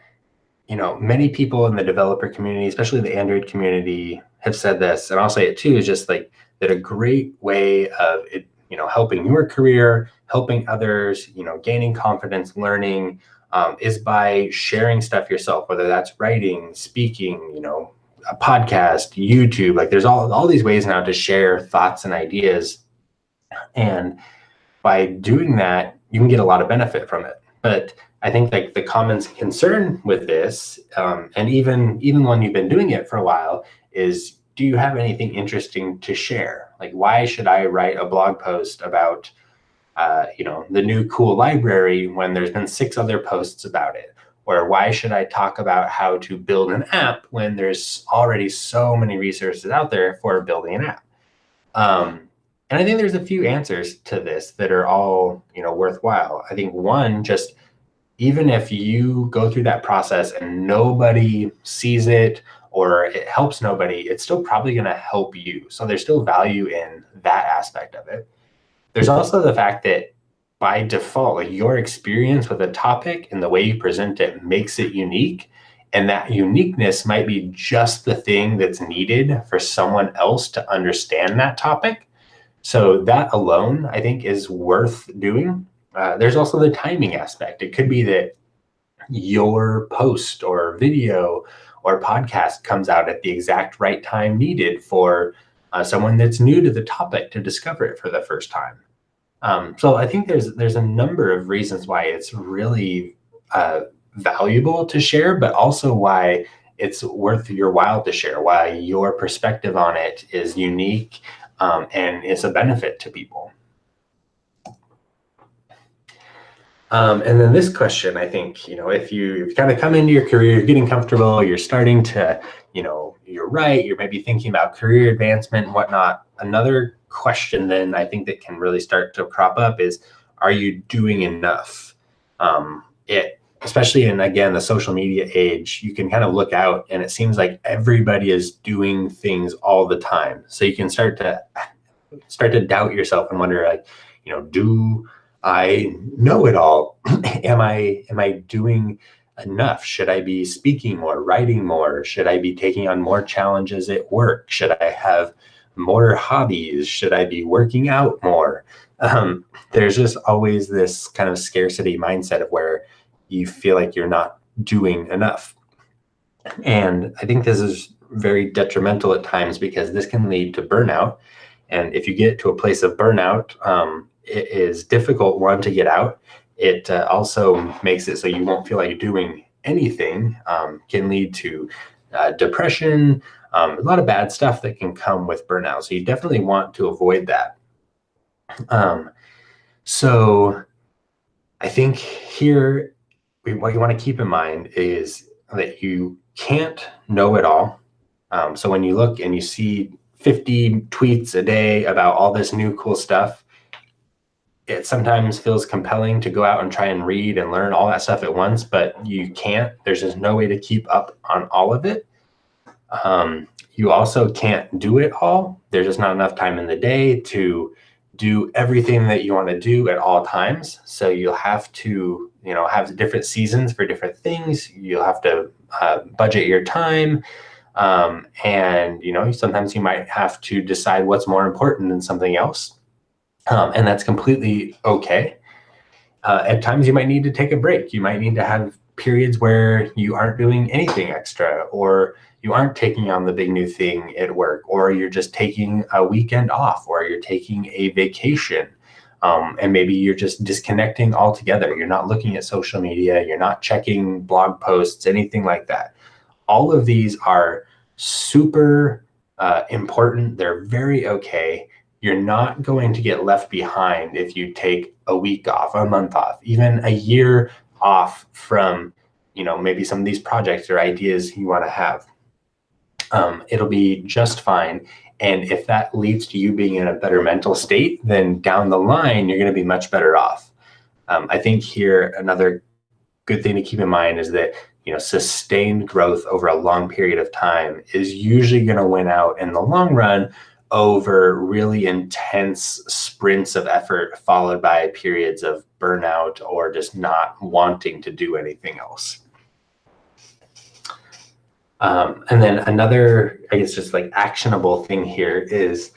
many people in the developer community, especially the Android community, have said this, and I'll say it too, is just like that a great way of it, helping your career, helping others, gaining confidence, learning, is by sharing stuff yourself, whether that's writing, speaking, a podcast, YouTube. Like there's all these ways now to share thoughts and ideas. And by doing that, you can get a lot of benefit from it. But I think like the common concern with this, and even when you've been doing it for a while, is do you have anything interesting to share? Like, why should I write a blog post about, the new cool library when there's been 6 other posts about it? Or why should I talk about how to build an app when there's already so many resources out there for building an app? And I think there's a few answers to this that are all, worthwhile. I think one, just even if you go through that process and nobody sees it or it helps nobody, it's still probably going to help you. So there's still value in that aspect of it. There's also the fact that by default, like your experience with a topic and the way you present it makes it unique. And that uniqueness might be just the thing that's needed for someone else to understand that topic. So that alone, I think, is worth doing. There's also the timing aspect. It could be that your post or video or podcast comes out at the exact right time needed for someone that's new to the topic to discover it for the first time. So I think there's a number of reasons why it's really valuable to share, but also why it's worth your while to share, why your perspective on it is unique and is a benefit to people. And then this question, I think, if you kind of come into your career, you're getting comfortable, you're starting to, you're right, you're maybe thinking about career advancement and whatnot. Another question then I think that can really start to crop up is, are you doing enough? Especially in, again, the social media age, you can kind of look out and it seems like everybody is doing things all the time. So you can start to doubt yourself and wonder, like, do I know it all? Am I doing enough? Should I be speaking more, writing more? Should I be taking on more challenges at work? Should I have more hobbies? Should I be working out more? There's just always this kind of scarcity mindset of where you feel like you're not doing enough. And I think this is very detrimental at times because this can lead to burnout. And if you get to a place of burnout, it is difficult, one, to get out. It also makes it so you won't feel like you're doing anything, can lead to depression, a lot of bad stuff that can come with burnout. So you definitely want to avoid that. So I think here, what you want to keep in mind is that you can't know it all. So when you look and you see 50 tweets a day about all this new cool stuff, it sometimes feels compelling to go out and try and read and learn all that stuff at once, but you can't. There's just no way to keep up on all of it. You also can't do it all. There's just not enough time in the day to do everything that you want to do at all times. So you'll have to, have different seasons for different things. You'll have to budget your time. And, sometimes you might have to decide what's more important than something else. And that's completely okay. At times you might need to take a break. You might need to have periods where you aren't doing anything extra, or you aren't taking on the big new thing at work, or you're just taking a weekend off, or you're taking a vacation. And maybe you're just disconnecting altogether. You're not looking at social media. You're not checking blog posts, anything like that. All of these are super important. They're very okay. You're not going to get left behind if you take a week off, a month off, even a year off from, maybe some of these projects or ideas you want to have. It'll be just fine. And if that leads to you being in a better mental state, then down the line, you're going to be much better off. I think here, another good thing to keep in mind is that, sustained growth over a long period of time is usually going to win out in the long run over really intense sprints of effort followed by periods of burnout or just not wanting to do anything else. And then another, I guess, just like actionable thing here is,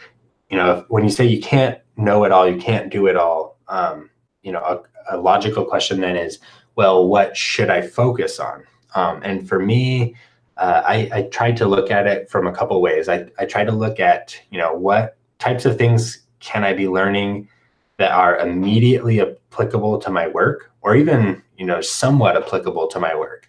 when you say you can't know it all, you can't do it all, a logical question then is, well, what should I focus on? And for me, I tried to look at it from a couple ways. I tried to look at, what types of things can I be learning that are immediately applicable to my work, or even, somewhat applicable to my work.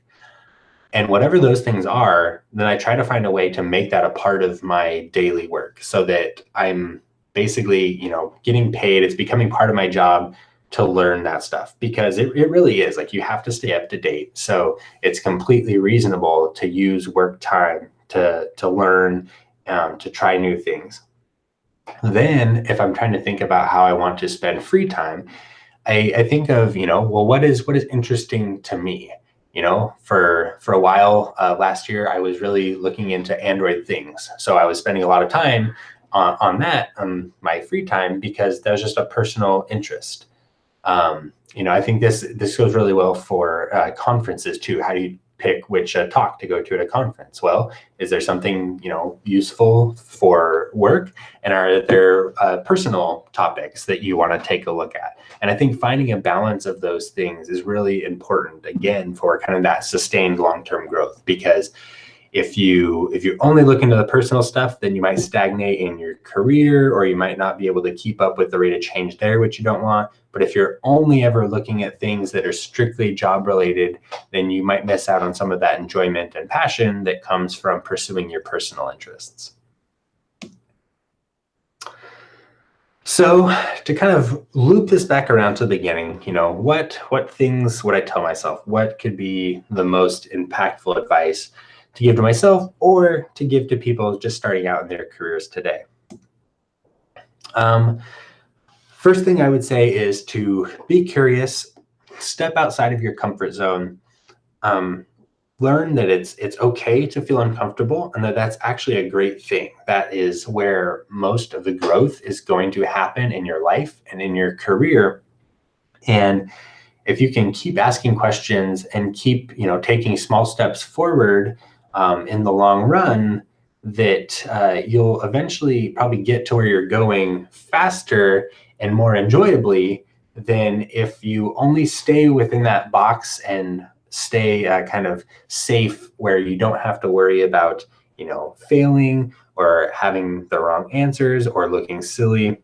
And whatever those things are, then I try to find a way to make that a part of my daily work so that I'm basically, getting paid. It's becoming part of my job to learn that stuff, because it really is like you have to stay up to date. So it's completely reasonable to use work time to learn, to try new things. Then if I'm trying to think about how I want to spend free time, I think of, well, what is interesting to me? For a while last year, I was really looking into Android things. So I was spending a lot of time on that, on my free time, because that was just a personal interest. I think this goes really well for conferences too. How do you pick which talk to go to at a conference? Well, is there something useful for work, and are there personal topics that you want to take a look at? And I think finding a balance of those things is really important, again, for kind of that sustained long-term growth. Because if you only look into the personal stuff, then you might stagnate in your career, or you might not be able to keep up with the rate of change there, which you don't want. But if you're only ever looking at things that are strictly job related, then you might miss out on some of that enjoyment and passion that comes from pursuing your personal interests. So to kind of loop this back around to the beginning, what things would I tell myself? What could be the most impactful advice to give to myself, or to give to people just starting out in their careers today? First thing I would say is to be curious, step outside of your comfort zone, learn that it's okay to feel uncomfortable, and that's actually a great thing. That is where most of the growth is going to happen in your life and in your career. And if you can keep asking questions and keep taking small steps forward, in the long run, that you'll eventually probably get to where you're going faster and more enjoyably than if you only stay within that box and stay kind of safe, where you don't have to worry about failing or having the wrong answers or looking silly.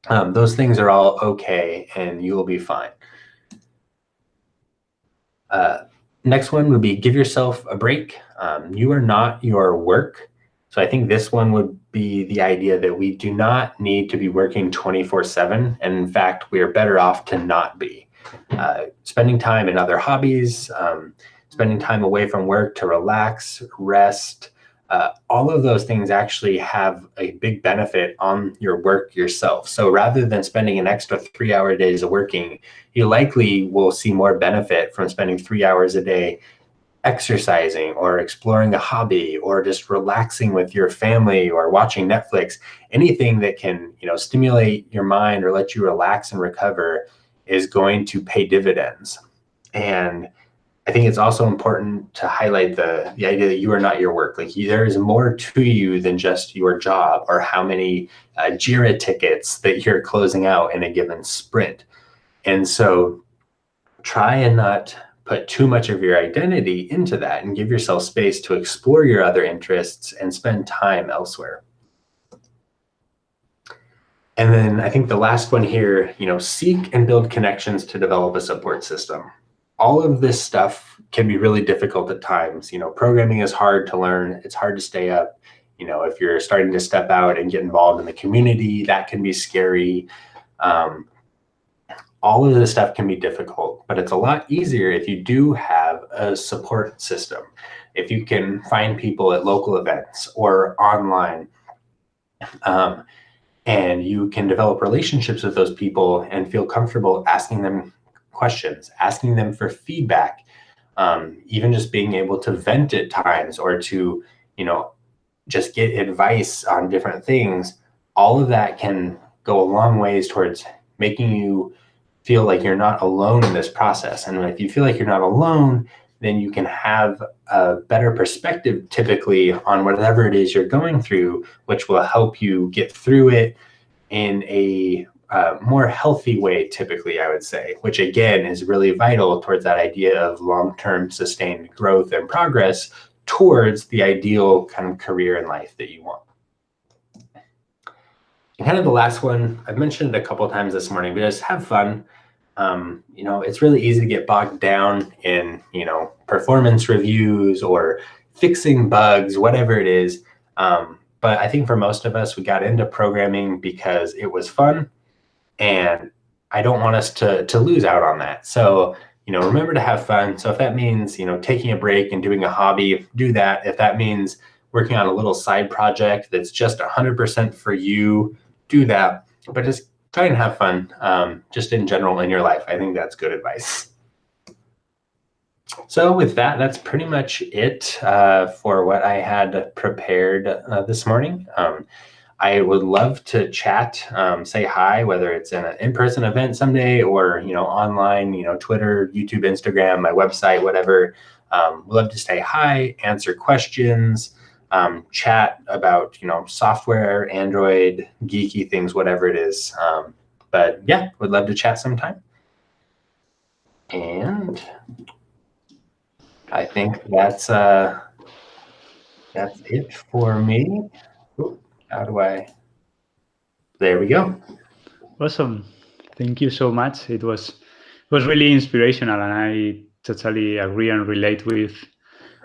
Those things are all okay, and you will be fine. Next one would be give yourself a break. You are not your work. So I think this one would be the idea that we do not need to be working 24/7. And in fact, we are better off to not be. Spending time in other hobbies, spending time away from work to relax, rest, all of those things actually have a big benefit on your work yourself. So rather than spending an extra 3-hour days of working, you likely will see more benefit from spending 3 hours a day exercising or exploring a hobby or just relaxing with your family or watching Netflix. Anything that can, stimulate your mind or let you relax and recover is going to pay dividends. And I think it's also important to highlight the idea that you are not your work. Like, there is more to you than just your job or how many JIRA tickets that you're closing out in a given sprint. And so try and not put too much of your identity into that, and give yourself space to explore your other interests and spend time elsewhere. And then I think the last one here, seek and build connections to develop a support system. All of this stuff can be really difficult at times. Programming is hard to learn. It's hard to stay up. If you're starting to step out and get involved in the community, that can be scary. All of this stuff can be difficult, but it's a lot easier if you do have a support system. If you can find people at local events or online, and you can develop relationships with those people and feel comfortable asking them questions, asking them for feedback, even just being able to vent at times, or to, just get advice on different things. All of that can go a long ways towards making you feel like you're not alone in this process. And if you feel like you're not alone, then you can have a better perspective typically on whatever it is you're going through, which will help you get through it in a more healthy way, typically, I would say, which again is really vital towards that idea of long-term sustained growth and progress towards the ideal kind of career in life that you want. And kind of the last one, I've mentioned it a couple of times this morning, but just have fun. You know, it's really easy to get bogged down in, you know, performance reviews or fixing bugs, whatever it is. But I think for most of us, we got into programming because it was fun, and I don't want us to lose out on that. So, you know, remember to have fun. So if that means, you know, taking a break and doing a hobby, do that. If that means working on a little side project that's just 100% for you, do that. But just try and have fun, just in general in your life. I think that's good advice. So with that, that's pretty much it for what I had prepared this morning. I would love to chat, say hi, whether it's in an in-person event someday or, you know, online, you know, Twitter, YouTube, Instagram, my website, whatever. We'd love to say hi, answer questions, chat about, you know, software, Android, geeky things, whatever it is. But yeah, would love to chat sometime. And I think that's it for me. Ooh, how do I? There we go. Awesome. Thank you so much. It was really inspirational, and I totally agree and relate with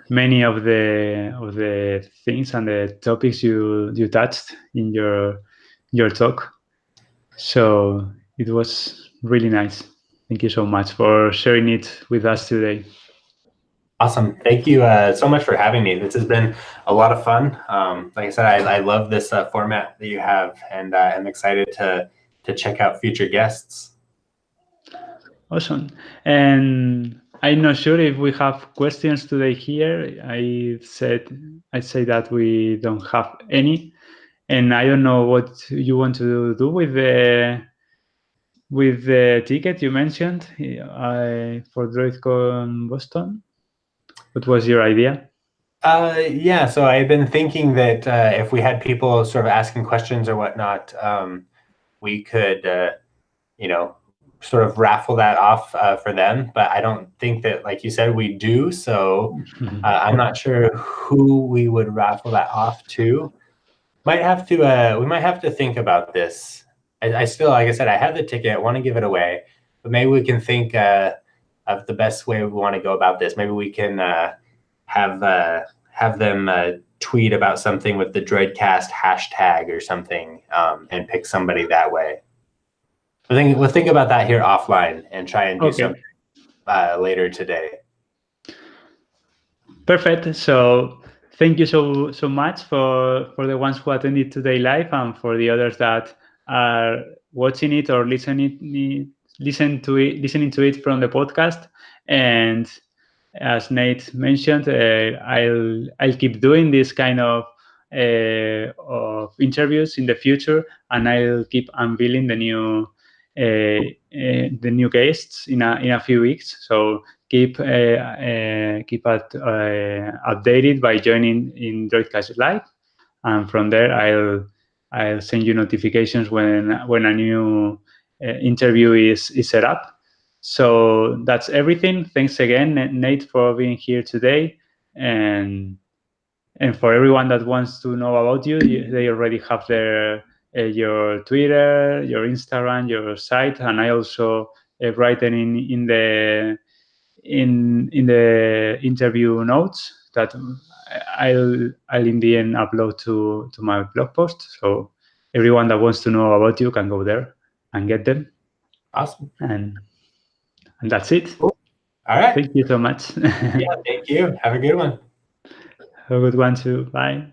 many of the things and the topics you touched in your talk. So it was really nice. Thank you so much for sharing it with us today. Awesome. Thank you so much for having me. This has been a lot of fun. Like I said, I love this format that you have, and I'm excited to check out future guests. Awesome. And I'm not sure if we have questions today here. I say that we don't have any, and I don't know what you want to do with the ticket you mentioned for Droidcon Boston. What was your idea? Yeah, so I've been thinking that if we had people sort of asking questions or whatnot, we could, you know, sort of raffle that off for them. But I don't think that, like you said, we do. So I'm not sure who we would raffle that off to. Might have to. We might have to think about this. I still, like I said, I have the ticket. I want to give it away, but maybe we can think of the best way we want to go about this. Maybe we can have them tweet about something with the Droidcast hashtag or something, and pick somebody that way. We'll think about that here offline and try and do something later today. Perfect. So thank you so much for the ones who attended today live, and for the others that are watching it or listening to it from the podcast. And as Nate mentioned, I'll keep doing this kind of interviews in the future, and I'll keep unveiling the new guests in a few weeks. So keep updated by joining in Droidcast.LIVE, and from there I'll send you notifications when a new interview is set up. So that's everything. Thanks again, Nate, for being here today, and for everyone that wants to know about you, they already have your Twitter, your Instagram, your site, and I also write it in the interview notes that I'll in the end upload to my blog post. So everyone that wants to know about you can go there and get them. Awesome. And that's it. Cool. All right. Thank you so much. Yeah, thank you. Have a good one. Have a good one too. Bye.